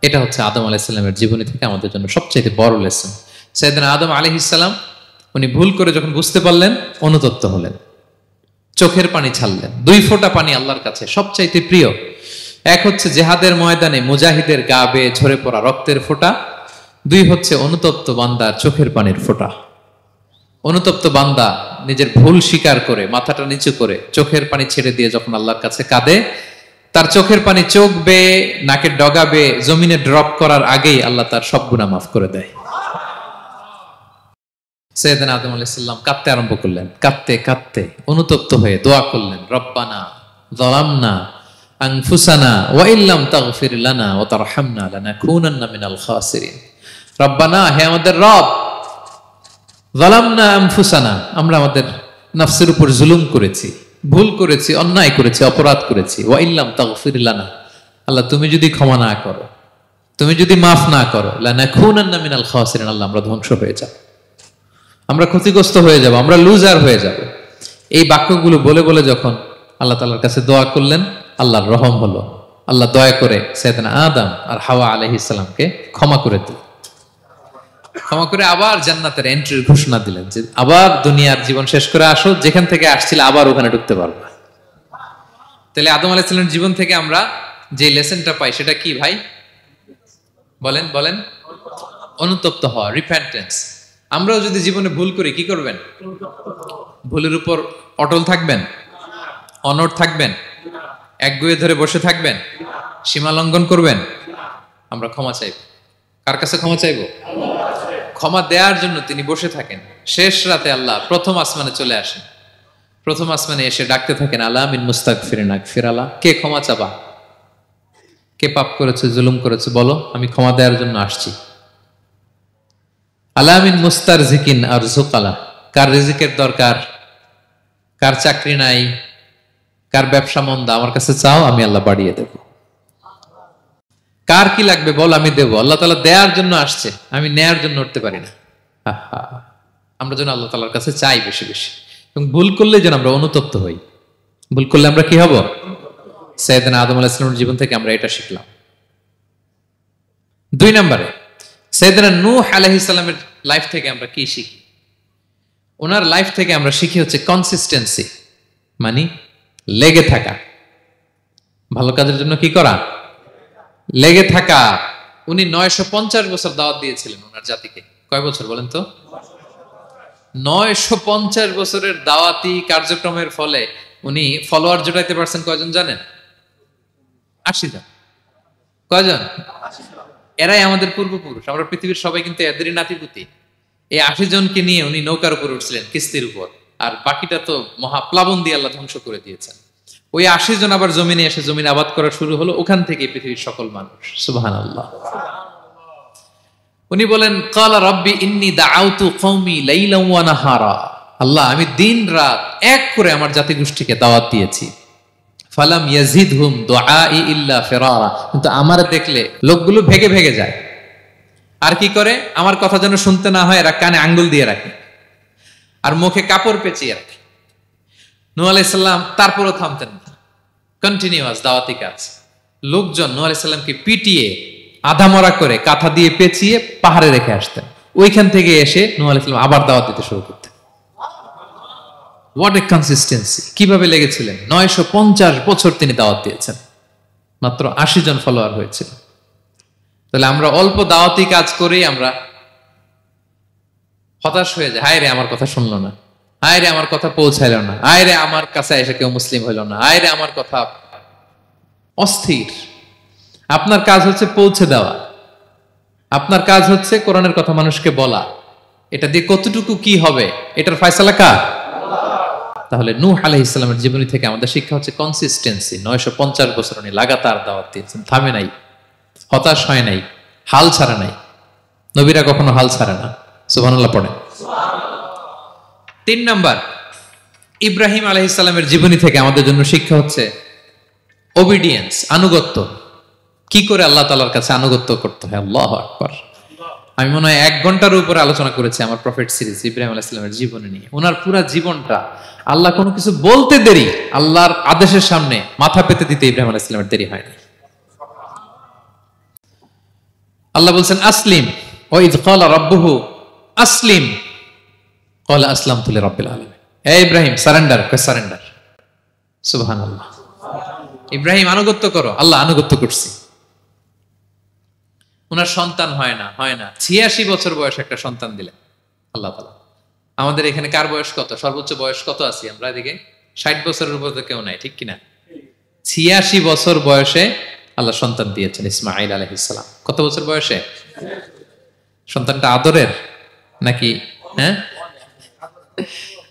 এটা হচ্ছে আদম আলাইহিস সালামের জীবনী থেকে আমাদের জন্য সবচেয়ে বড় লেসন। সাইয়েদনা আদম আলাইহিস সালাম উনি ভুল করে যখন বুঝতে পারলেন, অনুতপ্ত হলেন, চোখের পানি ছাড়লেন। 2 ফোঁটা পানি আল্লাহর কাছে সবচাইতে প্রিয়। এক হচ্ছে জেহাদের ময়দানে মুজাহিদের গা বেয়ে ঝরে পড়া রক্তের ফোঁটা, 2 হচ্ছে অনুতপ্ত বান্দার চোখের পানির ফোঁটা। অনুতপ্ত বান্দা নিজের ভুল স্বীকার করে মাথাটা নিচু করে চোখের পানি ছেড়ে দিয়ে যখন আল্লাহর কাছে কাঁদে, তার চোখের পানি চোখ বেয়ে নাকের ডগা বেয়ে জমিনে ড্রপ করার আগেই আল্লাহ তার সব গুনাহ মাফ করে দেয়। সাইয়েদনা আদম আলাইহিস সালাম কাঁদতে আরম্ভ করলেন, কাঁদতে কাঁদতে অনুতপ্ত হয়ে দোয়া করলেন, রব্বানা যালামনা আনফুসানা ওয়া ইল্লাম তাগফির লানা ওয়া তারহামনা লানাকুনান্না মিনাল খাসিরিন। রব্বানা, হে আমাদের রব, যালামনা আনফুসানা, আমরা আমাদের নফসের উপর জুলুম করেছি, ভুল করেছি, অন্যায় করেছি, অপরাধ করেছি। ওয়া ইল্লাম তাগফির লানা, আল্লাহ তুমি যদি ক্ষমা না করো, তুমি যদি মাফ না করো, লানাকুনান্না মিনাল খাসিরিন, আল্লাহ আমরা ধ্বংস হয়ে যাব, আমরা ক্ষতিগ্রস্ত হয়ে যাব, আমরা লুজার হয়ে যাব। এই বাক্যগুলো বলে বলে যখন আল্লাহ তাআলার কাছে দোয়া করলেন, আল্লাহর রহম হলো। আল্লাহ দয়া করে সাইয়েদনা আদম আর হাওয়া আলাইহিস সালামকে ক্ষমা করে দিলেন। ক্ষমা করে আবার জান্নাতের এন্ট্রির ঘোষণা দিলেন যে আবার দুনিয়ার জীবন শেষ করে আসো, যেখান থেকে আসছিলে আবার ওখানে ঢুকতে পারবে। তাহলে আদম আলাইহিস সালামের জীবন থেকে আমরা যে লেসনটা পাই সেটা কি ভাই? বলেন বলেন। অনুতপ্ত হওয়া, রিপেন্টেন্স। আমরাও যদি জীবনে ভুল করি কি করবেন? ভুলের উপর অটল থাকবেন, অনড় থাকবেন, একগুঁয়ে ধরে বসে থাকবেন, সীমা লঙ্ঘন করবেন? আমরা ক্ষমা চাইব। কার কাছে ক্ষমা চাইব? ক্ষমা দেওয়ার জন্য তিনি বসে থাকেন। শেষ রাতে আল্লাহ প্রথম আসমানে চলে আসেন। প্রথম আসমানে এসে ডাকতে থাকেন, আলা মিন মুস্তাগফিরিন আগফির আলা, কে ক্ষমা চাবা? কে পাপ করেছে, জুলুম করেছে, বলো, আমি ক্ষমা দেওয়ার জন্য আসছি। আলা মিন মুস্তারজিকিন আরযুক আলা, কার রিজিকের দরকার, কার চাকরি নাই, কার ব্যবসা মন্দা, আমার কাছে চাও, আমি আল্লাহ বাড়িয়ে দেব। কার কি লাগবে বল, আমি দেব। আল্লাহ তাআলা দেওয়ার জন্য আসছে, আমি নেয়ার জন্য উঠতে পারি না। আমরা যেন আল্লাহ তাআলার কাছে চাই বেশি বেশি, এবং ভুল করলে যেন আমরা অনুতপ্ত হই। ভুল করলে আমরা কি হব? সাইয়েদনা আদম আলাইহিস সালামের জীবন থেকে আমরা এটা শিখলাম। 2 নম্বরে সাইয়েদনা নূহ আলাইহিস সালামের লাইফ থেকে আমরা কি শিখি? ওনার লাইফ থেকে আমরা শিখি হচ্ছে কনসিস্টেন্সি, মানে লেগে থাকা। ভালো কাজের জন্য কি করা? লেগে থাকা। উনি 950 বছর দাওয়াত দিয়েছিলেন ওনার জাতিকে। কয় বছর বলেন তো? 950 বছরের দাওয়াতি কার্যক্রমের ফলে উনি ফলোয়ার জোটাইতে পারছেন কয়জন জানেন? 80 জন। কয়জন? এরাই আমাদের পূর্বপুরুষ। আমরা পৃথিবীর সবাই কিন্তু এদেরই নাতিপুতি। এই 80 জনকে নিয়ে উনি নৌকার উপর উঠছিলেন, কিস্তির উপর, আর বাকিটা তো মহাপ্লাবন দিয়ে আল্লাহ ধ্বংস করে দিয়েছেন। ওই 80 জন আবার জমিনে এসে জমিন আবাদ করা শুরু হলো, ওখান থেকে পৃথিবীর সকল মানুষ। সুবহানাল্লাহ। উনি বলেন, ক্বালা রাব্বি ইন্নী দাআউতু কওমি লাইলান ওয়া নাহারা, আল্লাহ আমি দিন রাত এক করে আমার জাতি গোষ্ঠীকে দাওয়াত দিয়েছি। ফালাম ইয়াজিদহুম দুআই ইল্লা ফিরারা, কিন্তু আমার দেখলে লোকগুলো ভেগে ভেগে যায়। আর কি করে? আমার কথা যেন শুনতে না হয়, এরা কানে আঙ্গুল দিয়ে রাখে আর মুখে কাপড় পেঁচিয়ে রাখে। নূহ আলাইহিস সালাম তারপরও থামতেন না, কন্টিনিউয়াস দাওয়াতি কাজ। লোকজন নূহ আলাইহিস সালামকে পিটিয়ে আধামরা করে কাঁথা দিয়ে পেঁচিয়ে পাহাড়ে রেখে আসতেন। ওইখান থেকে এসে নূহ আলাইহিস সালাম আবার দাওয়াত দিতে শুরু করতেন। What a consistency! কিভাবে লেগেছিলেন! 950 বছর তিনি দাওয়াত দিয়েছেন, মাত্র 80 জন ফলোয়ার হয়েছিল। তাহলে আমরা অল্প দাওয়াতি কাজ করেই আমরা হতাশ হয়ে যায়। হায় রে, আমার কথা শুনলো না, হায় রে আমার কথা পৌঁছাইল না, হায় রে আমার কাছে এসে কেউ মুসলিম হইল না, হায় রে আমার কথা। অস্থির। আপনার কাজ হচ্ছে পৌঁছে দেওয়া, আপনার কাজ হচ্ছে কোরআনের কথা মানুষকে বলা। এটা দিয়ে কতটুকু কি হবে এটার ফয়সালা কার? তাহলে নূহ আলাইহিস সালামের জীবনী থেকে আমাদের শিক্ষা হচ্ছে কনসিস্টেন্সি। 950 বছর উনি লাগাতার দাওয়াত দিয়েছেন, থামে নাই, হতাশ হয় নাই, হাল ছাড়ে নাই। নবীরা কখনো হাল ছাড়ে না। সুবহানাল্লাহ পড়ে। 3 নাম্বার, ইব্রাহিম আলাইহিস সালামের জীবনী থেকে আমাদের জন্য শিক্ষা হচ্ছে ওবিডিয়েন্স, আনুগত্য। কি করে আল্লাহ তাআলার কাছে আনুগত্য করতে হয়। আল্লাহু আকবার। আমি মনে হয় 1 ঘন্টার উপরে আলোচনা করেছি আমার প্রফেট সিরিজ ইব্রাহিম আলাইহিস সালামের জীবনী নিয়ে। ওনার পুরো জীবনটা, আল্লাহ কোনো কিছু বলতে দেরি, আল্লাহর আদেশের সামনে মাথা পেতে দিতে ইব্রাহিম আলাইহিস সালামের দেরি হয়নি। আল্লাহ বলছেন আসলিম, ওয়া ইয ক্বালা রাব্বুহু আসলিম ক্বালা আসলামতু লিরাব্বিল আলামিন। হে ইব্রাহিম সারেন্ডার, সারেন্ডার। সুবহানাল্লাহ। ইব্রাহিম আনুগত্য করো, আল্লাহ আনুগত্য করছি। ওনার সন্তান হয় না, 86 বছর বয়সে একটা সন্তান দিলেন আল্লাহ তাআলা। আমাদের এখানে কার বয়স কত? সর্বোচ্চ বয়স কত আছি আমরা? এদিকে 60 বছরের উপর তো কেউ নাই, ঠিক কিনা? 86 বছর বয়সে আল্লাহ সন্তান দিয়েছেন, ইসমাঈল আলাইহিস সালাম। কত বছর বয়সে? সন্তানটা আদরের নাকি? হ্যাঁ,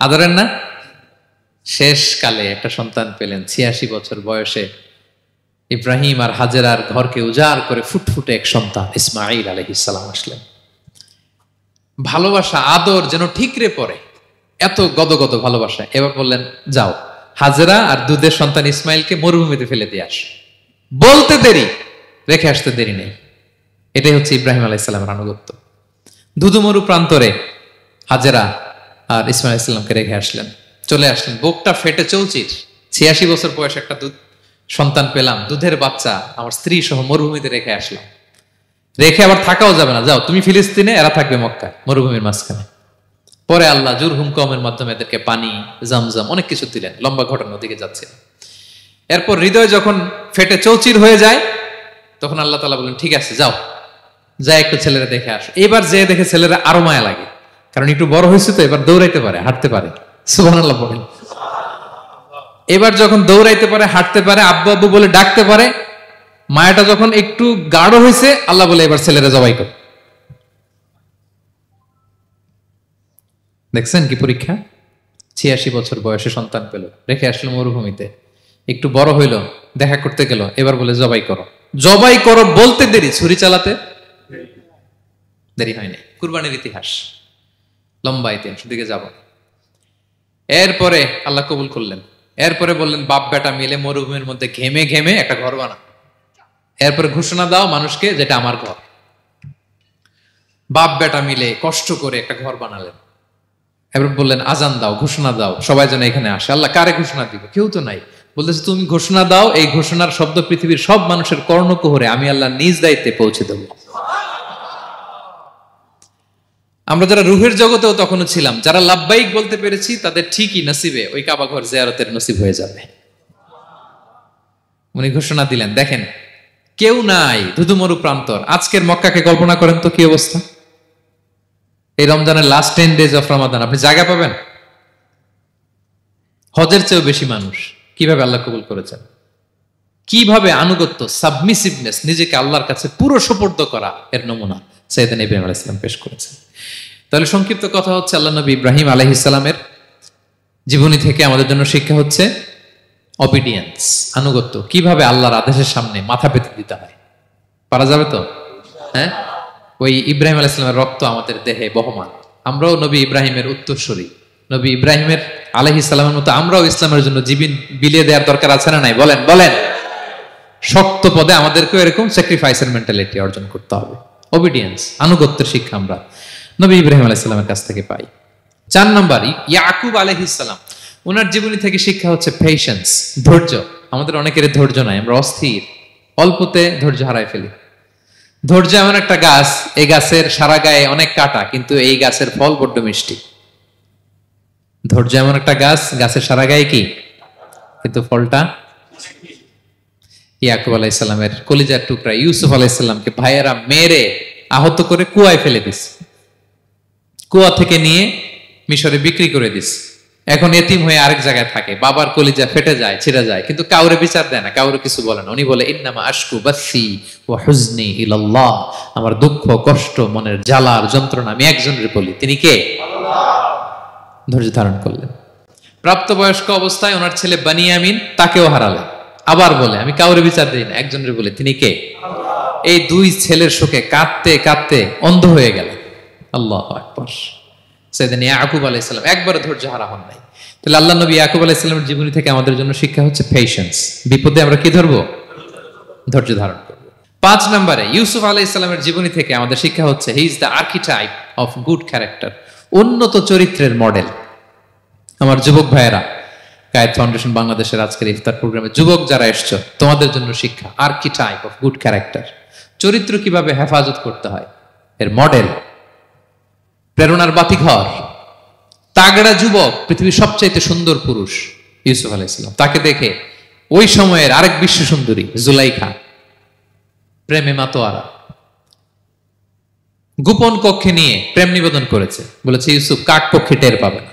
আদরের না? শেষ কালে একটা সন্তান পেলেন 86 বছর বয়সে। ইব্রাহিম আর হাজেরার ঘরকে উজাড় করে ফুটফুটে এক সন্তান ইসমাঈল আলাইহিস সালাম আসলেন। ভালোবাসা, আদর যেন ঠিকরে পড়ে, এত গদগদ ভালোবাসা। এবার বললেন, যাও হাজেরা আর দুধের সন্তান ইসমাইলকে মরুভূমিতে ফেলে দিয়ে আস। বলতে দেরি, রেখে আসতে দেরি নেই। এটাই হচ্ছে ইব্রাহিম আলাইহিস সালামের আনুগত্য। ধুধুমরু প্রান্তরে হাজেরা আর ইসমাইল আলাইহিস সালামকে রেখে আসলেন, চলে আসলেন। বুকটা ফেটে চৌচির, 86 বছর বয়সে একটা দুধ সন্তান পেলাম, দুধের বাচ্চা আমার স্ত্রী সহ মরুভূমিতে রেখে আসলাম। রেখে আবার থাকাও যাবে না, যাও তুমি ফিলিস্তিনে, এরা থাকবে মক্কায় মরুভূমির মাঝখানে। পরে আল্লাহ জুরহুম কওমের মাধ্যমে এদেরকে পানি, জামজাম অনেক কিছু দিলেন। লম্বা ঘটনার দিকে যাচ্ছে। এরপর হৃদয় যখন ফেটে চৌচির হয়ে যায়, তখন আল্লাহ তাআলা বলেন ঠিক আছে যাও, যা একটু ছেলেরা দেখে আসো। এবার যে দেখে ছেলেরা আরো মায়া লাগে, কারণ একটু বড় হয়েছে তো, এবার দৌড়াইতে পারে, হাঁটতে পারে। সুবহানাল্লাহ বলেন। এবার যখন দৌড়াইতে পারে, হাঁটতে পারে, আব্বু আব্বু বলে ডাকতে পারে, মায়াটা যখন একটু গাঢ় হয়েছে, আল্লাহ বলে এবার ছেলেরা জবাই কর। দেখছেন কি পরীক্ষা? 86 বছর বয়সে সন্তান পেল, রেখে আসলো মরুভূমিতে, একটু বড় হইলো, দেখা করতে গেল, এবার বলে জবাই করো। জবাই করো বলতে দেরি, ছুরি চালাতে দেরি হয়নি। কুরবানির ইতিহাস, লম্বা ইতিহাস, দিকে যাব। এরপরে আল্লাহ কবুল করলেন। এরপরে বললেন বাপ বেটা মিলে মরুভূমির মধ্যে ঘেমে ঘেমে একটা ঘর বানা। এরপরে ঘোষণা দাও মানুষকে, যেটা আমার ঘর। বাপ বেটা মিলে কষ্ট করে একটা ঘর বানালেন। এবার বললেন আজান দাও, ঘোষণা দাও, সবাই যেন এখানে আসে। আল্লাহ কারে ঘোষণা দিবে? কেউ তো নাই। বলতেছে তুমি ঘোষণা দাও, এই ঘোষণার শব্দ পৃথিবীর সব মানুষের কর্ণকুহরে আমি আল্লাহ নিজ দায়িত্বে পৌঁছে দেব। আমরা যারা রুহের জগতেও তখনও ছিলাম, যারা লাব্বাইক বলতে পেরেছি, তাদের ঠিকই নসিবে ওই কাবা ঘর জিয়ারতের নসিব হয়ে যাবে। উনি ঘোষণা দিলেন, দেখেন কেউ নাই, ধুধুমরু প্রান্তর। আজকের মক্কাকে কল্পনা করেন তো কি অবস্থা। এই রমজানের লাস্ট 10 days অফ রমাদান আপনি জায়গা পাবেন? হজের চেয়েও বেশি মানুষ। কিভাবে আল্লাহ কবুল করেছেন, কিভাবে আনুগত্য, সাবমিসিভনেস, নিজেকে আল্লাহর কাছে পুরো সুপর্দ করা, এর নমুনা সাইয়েদনা ইব্রাহিম আলাইহিস সালাম পেশ করেছেন। তাহলে সংক্ষিপ্ত কথা হচ্ছে, আল্লাহ নবী ইব্রাহিম আলাইহিস সালামের জীবনী থেকে আমাদের জন্য শিক্ষা হচ্ছে অবিডিয়েন্স, আনুগত্য। কিভাবে আল্লাহর আদেশের সামনে মাথা পেতে দিতে হয়। পারা যাবে তো? হ্যাঁ, ওই ইব্রাহিম আলাইহিস সালামের রক্ত আমাদের দেহে বহমান। আমরাও নবী ইব্রাহিমের উত্তরসূরি। নবী ইব্রাহিমের আলাইহিস সালামের মতো আমরাও ইসলামের জন্য জীবন বিলিয়ে দেওয়ার দরকার আছে না নাই? বলেন বলেন। শক্ত পদে আমাদেরকেও এরকম স্যাক্রিফাইসের মেন্টালিটি অর্জন করতে হবে। অবিডিয়েন্স, আনুগত্যের শিক্ষা আমরা নবী ইব্রাহিম আলাইহিস সালামের কাছ থেকে পাই। 4 নম্বর, ইয়াকুব আলাইহিস সালাম, ওনার জীবনী থেকে শিক্ষা হচ্ছে পেশেন্স, ধৈর্য। আমাদের অনেকের ধৈর্য নাই, আমরা অস্থির, অল্পতে ধৈর্য হারাই ফেলি। ধৈর্য এমন একটা গাছ, এই গাছের সারা গায়ে অনেক কাঁটা, কিন্তু এই গাছের ফল বড্ড মিষ্টি। ধৈর্য এমন একটা গাছ, গাছের সারা গায়ে কি, কিন্তু ফলটা। ইয়াকুব আলাইহিস সালামের কলিজার টুকরা ইউসুফ আলাইহিস সালামকে ভাইয়েরা মেরে আহত করে কুয়ায় ফেলে দিস, কুয়া থেকে নিয়ে মিশরে বিক্রি করে দিস। এখন এতিম হয়ে আরেক জায়গায় থাকে, বাবার কলিজা ফেটে যায়, ছিঁড়ে যায়, কিন্তু কাউরে বিচার দেয় না, কাউরে কিছু বলে না। উনি বলে ইন্নামা আশকু বাসি ওয়া হুজনি ইলাল্লাহ, আমার দুঃখ কষ্ট মনের জ্বালার যন্ত্রণা আমি একজনের বলি, তিনি কে? আল্লাহ। ধৈর্য ধারণ করলেন। প্রাপ্তবয়স্ক অবস্থায় ওনার ছেলে বানিয়ামিন, তাকেও হারালেন। আবার বলে আমি কাউরে বিচার দিই না, একজনের বলে, তিনি কে? আল্লাহ। এই 2 ছেলের শোকে কাঁদতে কাঁদতে অন্ধ হয়ে গেলেন। আল্লাহু আকবার। সাইয়েদনা ইয়াকুব আলাইহিস সালাম একবার ধৈর্য হারা হন নাই। তাহলে আল্লাহ নবী ইয়াকুব আলাইহিস সালামের জীবনী থেকে আমাদের জন্য শিক্ষা হচ্ছে পেশেন্স। বিপদে আমরা কি ধরবো? ধৈর্য ধারণ করব। 5 নম্বরে ইউসুফ আলাইহিস সালামের জীবনী থেকে আমাদের শিক্ষা হচ্ছে he is the archetype of good character, উন্নত চরিত্রের মডেল। আমার যুবক ভাইয়েরা, কায়েদ ফাউন্ডেশন বাংলাদেশের আজকের ইফতার প্রোগ্রামে যুবক যারা এসছো, তোমাদের জন্য শিক্ষা আর্কিটাইপ অফ গুড ক্যারেক্টার, চরিত্র কিভাবে হেফাজত করতে হয় এর মডেল, প্রেরণার বাতিঘর। তাগড়া যুবক, পৃথিবীর সবচাইতে সুন্দর পুরুষ ইউসুফ আলাইহিস সালাম। তাকে দেখে ওই সময়ের আরেক বিশ্ব সুন্দরী জুলাইখা প্রেমে মাতোয়ারা, গোপন কক্ষে নিয়ে প্রেম নিবেদন করেছে, বলেছে ইউসুফ কাক পক্ষে টের পাবে না।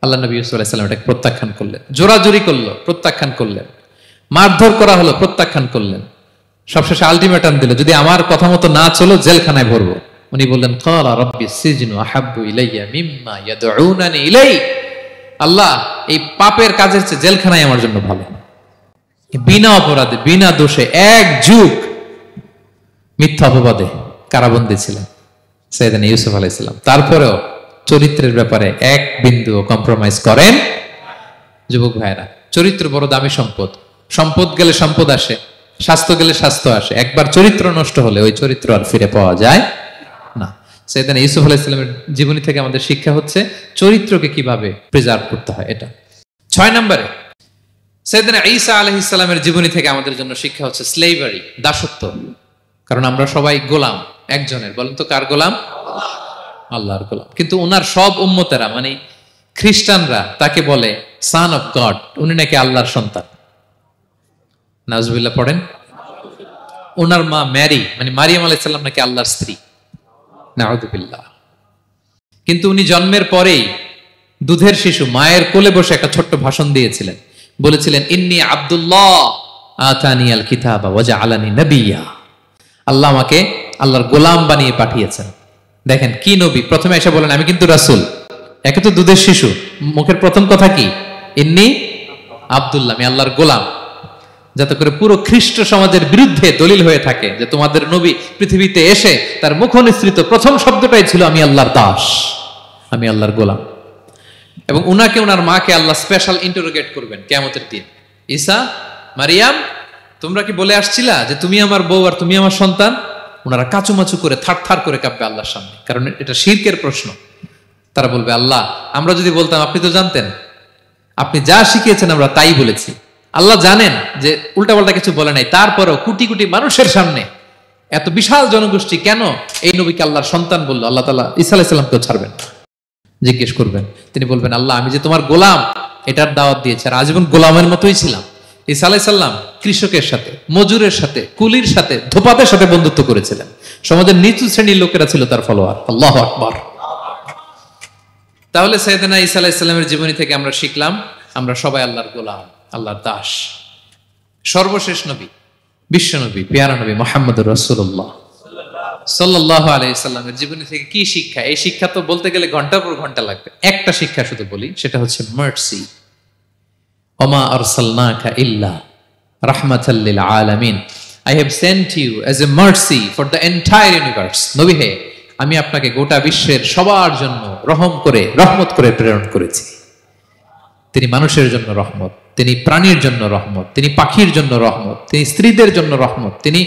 আল্লাহ নবী ইউসুফ আলাইহিস সালাম এটাকে প্রত্যাখ্যান করলেন। জোরাজুরি করলো, প্রত্যাখ্যান করলেন। মারধর করা হলো, প্রত্যাখ্যান করলেন। সবশেষে আলটিমেটাম দিল, যদি আমার কথা মতো না চলো জেলখানায় ভরবো। উনি বললেন ক্বালা রাব্বি সিজনু আহাব্বু ইলাইয়া মিম্মা ইয়াদউনানি ইলাই, আল্লাহ এই পাপের কাজের চেয়ে জেলখানায় আমার জন্য ভালো। বিনা অপরাধে, বিনা দোষে 1 যুগ মিথ্যা অপবাদে কারাবন্দী ছিলেন সাইয়েদনা ইউসুফ আলাইহিস সালাম। তারপরেও চরিত্রের ব্যাপারে 1 বিন্দু কম্প্রোমাইজ করেন যুবক ভাইরা, চরিত্র বড় দামি সম্পদ। সম্পদ গেলে সম্পদ আসে, স্বাস্থ্য গেলে স্বাস্থ্য আসে, একবার চরিত্র নষ্ট হলে ওই চরিত্র আর ফিরে পাওয়া যায় না। সাইয়েদনা ইউসুফ আলাইহিস সালামের জীবনী থেকে আমাদের শিক্ষা হচ্ছে চরিত্রকে কিভাবে প্রিজার্ভ করতে হয়। এটা 6 নম্বরে সাইয়েদনা ঈসা আলাইহিস সালামের জীবনী থেকে আমাদের জন্য শিক্ষা হচ্ছে স্লেভারি, দাসত্ব। কারণ আমরা সবাই গোলাম একজনের। বলেন তো কার গোলাম? আল্লাহর গোলাম। কিন্তু ওনার সব উম্মতেরা মানে খ্রিস্টানরা তাকে বলে সান অফ গড, উনি নাকি আল্লাহর সন্তান। নাউজুবিল্লাহ পড়েন। ওনার মা ম্যারি মানে মারিয়াম আলাইহিস সালাম নাকি আল্লাহর স্ত্রী। নাউযুবিল্লাহ। কিন্তু উনি জন্মের পরেই দুধের শিশু মায়ের কোলে বসে একটা ছোট্ট ভাষণ দিয়েছিলেন, বলেছিলেন ইন্নী আব্দুল্লাহ আতানিয়াল কিতাবা ওয়া জাআলানি নাবিয়্যা। আল্লাহ আমাকে আল্লাহর গোলাম বানিয়ে পাঠিয়েছেন। দেখেন কি নবী, প্রথমে এসে বলেন আমি কিন্তু রাসূল। একে তো দুধের শিশু, মুখের প্রথম কথা কি? ইন্নী আব্দুল্লাহ, আমি আল্লাহর গোলাম। যাতে করে পুরো খ্রিস্ট সমাজের বিরুদ্ধে দলিল হয়ে থাকে যে তোমাদের নবী পৃথিবীতে এসে তার মুখ নিঃসৃত প্রথম শব্দটাই ছিল আমি আল্লাহর দাস, আমি আল্লাহর গোলাম। এবং উনাকে ওনার মাকে আল্লাহ স্পেশাল ইন্টারোগেট করবেন কিয়ামতের দিন। ঈসা, মারিয়াম, তোমরা কি বলে আসছিলা যে তুমি আমার বউ আর তুমি আমার সন্তান? ওনারা কাচুমাচু করে থার করে কাঁপবে আল্লাহর সামনে, কারণ এটা শিরকের প্রশ্ন। তারা বলবে আল্লাহ, আমরা যদি বলতাম আপনি তো জানতেন, আপনি যা শিখিয়েছেন আমরা তাই বলেছি। আল্লাহ জানেন যে উল্টাপাল্টা কিছু বলে নাই, তারপরেও কোটি কোটি মানুষের সামনে এত বিশাল জনগোষ্ঠী কেন এই নবীকে আল্লাহর সন্তান বললো? আল্লাহ তাআলা ঈসা আলাইহিস সালামকেও ছাড়বেন, জিজ্ঞেস করবেন। তিনি বলবেন আল্লাহ, আমি যে তোমার গোলাম এটার দাওয়াত দিয়েছি, আর আজীবন গোলামের মতোই ছিলাম। ঈসা আলাইহিস সালাম কৃষকের সাথে, মজুরের সাথে, কুলির সাথে, ধোপাদের সাথে বন্ধুত্ব করেছিলেন। সমাজের নিচু শ্রেণীর লোকেরা ছিল তার ফলোয়ার। আল্লাহু আকবার। তাহলে সাইয়েদনা ঈসা আলাইহিস সালামের জীবনী থেকে আমরা শিখলাম আমরা সবাই আল্লাহর গোলাম, আল্লাহর দাস। সর্বশেষ নবী, বিশ্ব নবী, পেয়ারা নবী মুহাম্মদুর রাসূলুল্লাহ সাল্লাল্লাহু আলাইহি সাল্লামের জীবনী থেকে কি শিক্ষা? এই শিক্ষা তো বলতে গেলে ঘন্টার পর ঘন্টা লাগবে। একটা শিক্ষা শুধু বলি, সেটা হচ্ছে মার্সি। ওমা আরসালনাকা ইল্লা রাহমাতাল লিল আলামিন। I have sent you as a mercy for the entire universe. নবী হে, আমি আপনাকে গোটা বিশ্বের সবার জন্য রহমত করে প্রেরণ করেছি। তিনি মানুষের জন্য রহমত, তিনি প্রাণীর জন্য রহমত, তিনি পাখির জন্য রহমত, তিনি স্ত্রীদের জন্য রহমত, তিনি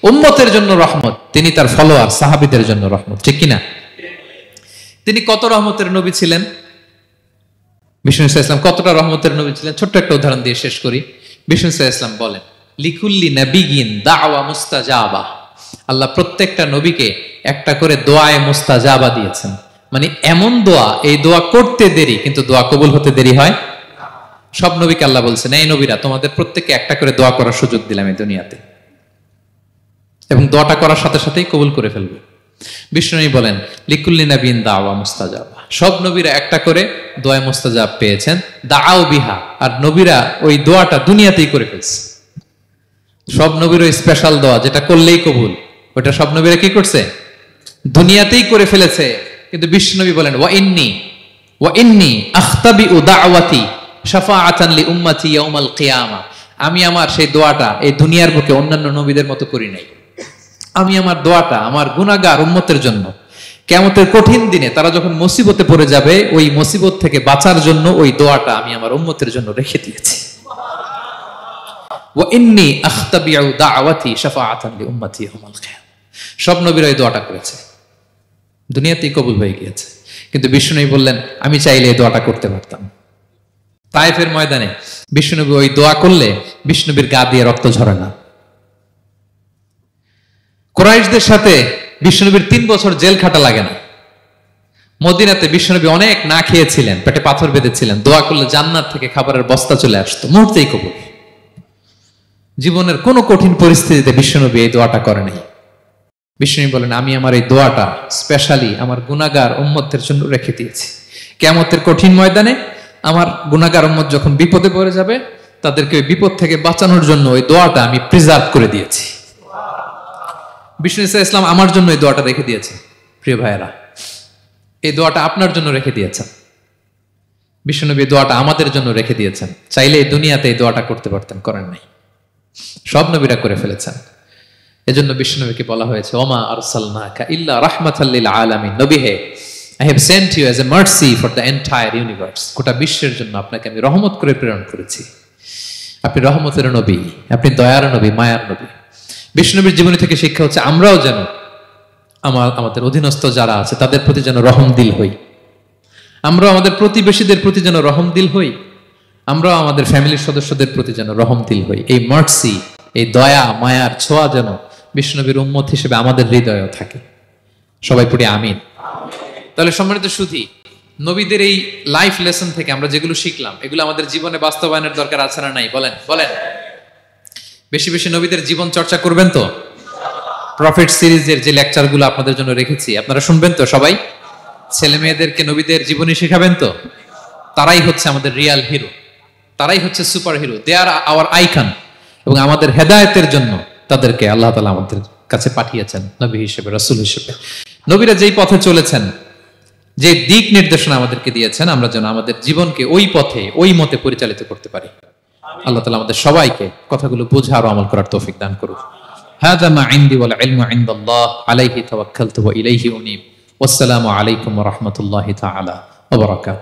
উম্মতের জন্য রহমত, তিনি তার ফলোয়ার সাহাবীদের জন্য রহমত। ঠিক কিনা? তিনি কত রহমতের নবী ছিলেন? বিষ্ণু ইসলাম কতটা রহমতের নবী ছিলেন? ছোট্ট একটা উদাহরণ দিয়ে শেষ করি। বিষ্ণু ইসলাম বলেন লিকুল্লি নাবিয়িন দাওয়া মুস্তাজাবা। আল্লাহ প্রত্যেকটা নবীকে একটা করে দোয়ায়ে মুস্তাজাবা দিয়েছেন। মানে এমন দোয়া, এই দোয়া করতে দেরি কিন্তু দোয়া কবুল হতে দেরি হয়। সব নবীকে আল্লাহ বলছেন এই নবীরা তোমাদের প্রত্যেককে একটা করে দোয়া করার সুযোগ দিলাম এই দুনিয়াতে, এবং দোয়াটা করার সাথে সাথেই কবুল করে ফেলবে। বিষ্ণু বলেন লিকুল্লি নাবিয়িন দাওয়া মুস্তাজাবা। সব নবীরা একটা করে দোয়া মুস্তাজাব পেয়েছেন, দাআও বিহা, আর নবীরা ওই দোয়াটা দুনিয়াতেই করে ফেলছে। সব নবীর ওই স্পেশাল দোয়া যেটা করলেই কবুল, ওটা সব নবীরা কি করছে? দুনিয়াতেই করে ফেলেছে। কিন্তু বিশ্বনবী বলেন ওয়া ইন্নী আখতাবিউ দাওয়াতি শাফাআতান লি উম্মতি ইয়াউমাল কিয়ামা। আমি আমার সেই দোয়াটা এই দুনিয়ার বুকে অন্যান্য নবীদের মতো করি নাই। আমি আমার দোয়াটা আমার গুনাহগার উম্মতের জন্য কিয়ামতের কঠিন দিনে তারা যখন মুসিবতে পড়ে যাবে, ওই মুসিবত থেকে বাঁচার জন্য ওই দোয়াটা আমি আমার উম্মতের জন্য রেখে দিয়েছি। ওয়া ইন্নী আখতাবিউ দাওয়াতি শাফাআতান লি উম্মতি ইয়াউমাল কিয়ামা। সব নবীরা এই দোয়াটা করেছে, দুনিয়াতেই কবুল হয়ে গিয়েছে। কিন্তু বিষ্ণুনবী বললেন আমি চাইলে এই দোয়াটা করতে পারতাম। তায়েফের ময়দানে বিষ্ণুনবী ওই দোয়া করলে বিষ্ণুনবীর গা দিয়ে রক্ত ঝরে না। কুরাইশদের সাথে বিষ্ণুনবীর 3 বছর জেল খাটা লাগে না। মদিনাতে বিষ্ণুনবী অনেক না খেয়েছিলেন, পেটে পাথর বেঁধেছিলেন, দোয়া করলে জান্নাত থেকে খাবারের বস্তা চলে আসতো, মুহূর্তেই কবুল। জীবনের কোন কঠিন পরিস্থিতিতে বিষ্ণুনবী এই দোয়াটা করে নাই। বিষ্ণু বলেন আমি আমার এই দোয়াটা স্পেশালি আমার গুনাহগার উম্মতের জন্য রেখে দিয়েছি। কিয়ামতের কঠিন ময়দানে আমার গুনাহগার উম্মত যখন বিপদে পড়ে যাবে, তাদেরকে ওই বিপদ থেকে বাঁচানোর জন্য ওই দোয়াটা আমি প্রিজার্ভ করে দিয়েছি। বিষ্ণু ইসলাম আমার জন্য এই দোয়াটা রেখে দিয়েছে। প্রিয় ভাইয়েরা, এই দোয়াটা আপনার জন্য রেখে দিয়েছেন। বিষ্ণুনবী দোয়াটা আমাদের জন্য রেখে দিয়েছেন। চাইলে এই দুনিয়াতে এই দোয়াটা করতে পারতেন, করেন নাই। সব নবীরা করে ফেলেছেন। এজন্য বিষ্ণুনবীকে বলা হয়েছে ওমা আরসালনাকা ইল্লা রাহমাতাল লিল আলামিন। নবী হে, I have sent you as a mercy for the entire universe. গোটা বিশ্বের জন্য আপনাকে আমি রহমত করে প্রেরণ করেছি। আপনি রহমতের নবী, আপনি দয়ার নবী, মায়ার নবী। বিষ্ণুনবীর জীবনী থেকে শিক্ষা হচ্ছে আমরাও যেন আমাদের অধীনস্থ যারা আছে তাদের প্রতি যেন রহমদিল হই। আমরাও আমাদের প্রতিবেশীদের প্রতি যেন রহমদিল হই। আমরাও আমাদের ফ্যামিলির সদস্যদের প্রতি যেন রহমদিল হই। এই মার্সি, এই দয়া মায়ার ছোঁয়া যেন বিষ্ণুনবীর উম্মত হিসেবে আমাদের হৃদয়েও থাকে। সবাই পড়ি আমিন। তাহলে সম্মানিত সুধী, নবীদের এই লাইফ লেসন থেকে আমরা যেগুলো শিখলাম এগুলো আমাদের জীবনে বাস্তবায়নের দরকার আছে না নাই? বলেন বলেন। বেশি বেশি নবীদের জীবন চর্চা করবেন তো? প্রফেট সিরিজের যে লেকচারগুলো আপনাদের জন্য রেখেছি আপনারা শুনবেন তো? সবাই ছেলে মেয়েদেরকে নবীদের জীবনী শেখাবেন তো? তারাই হচ্ছে আমাদের রিয়াল হিরো, তারাই হচ্ছে সুপার হিরো। দে আর আওয়ার আইকন। এবং আমাদের হেদায়েতের জন্য তাদেরকে আল্লাহ তাআলা আমাদের কাছে পাঠিয়েছেন নবী হিসেবে, রাসূল হিসেবে। নবীরা যেই পথে চলেছেন, যে দিক নির্দেশনা আমাদেরকে দিয়েছেন, আমরা যেন আমাদের জীবনকে ওই পথে ওই মতে পরিচালিত করতে পারি। আল্লাহ তাআলা আমাদের সবাইকে কথাগুলো বোঝা আর আমল করার তৌফিক দান করুন। হাযা মা ইনদি ওয়াল ইলমু ইনদাল্লাহ আলাইহি তাওয়াক্কালতু ওয়া ইলাইহি উনীব। ওয়াসসালামু আলাইকুম ওয়া রাহমাতুল্লাহি তাআলা ওয়া বারাকাতুহু।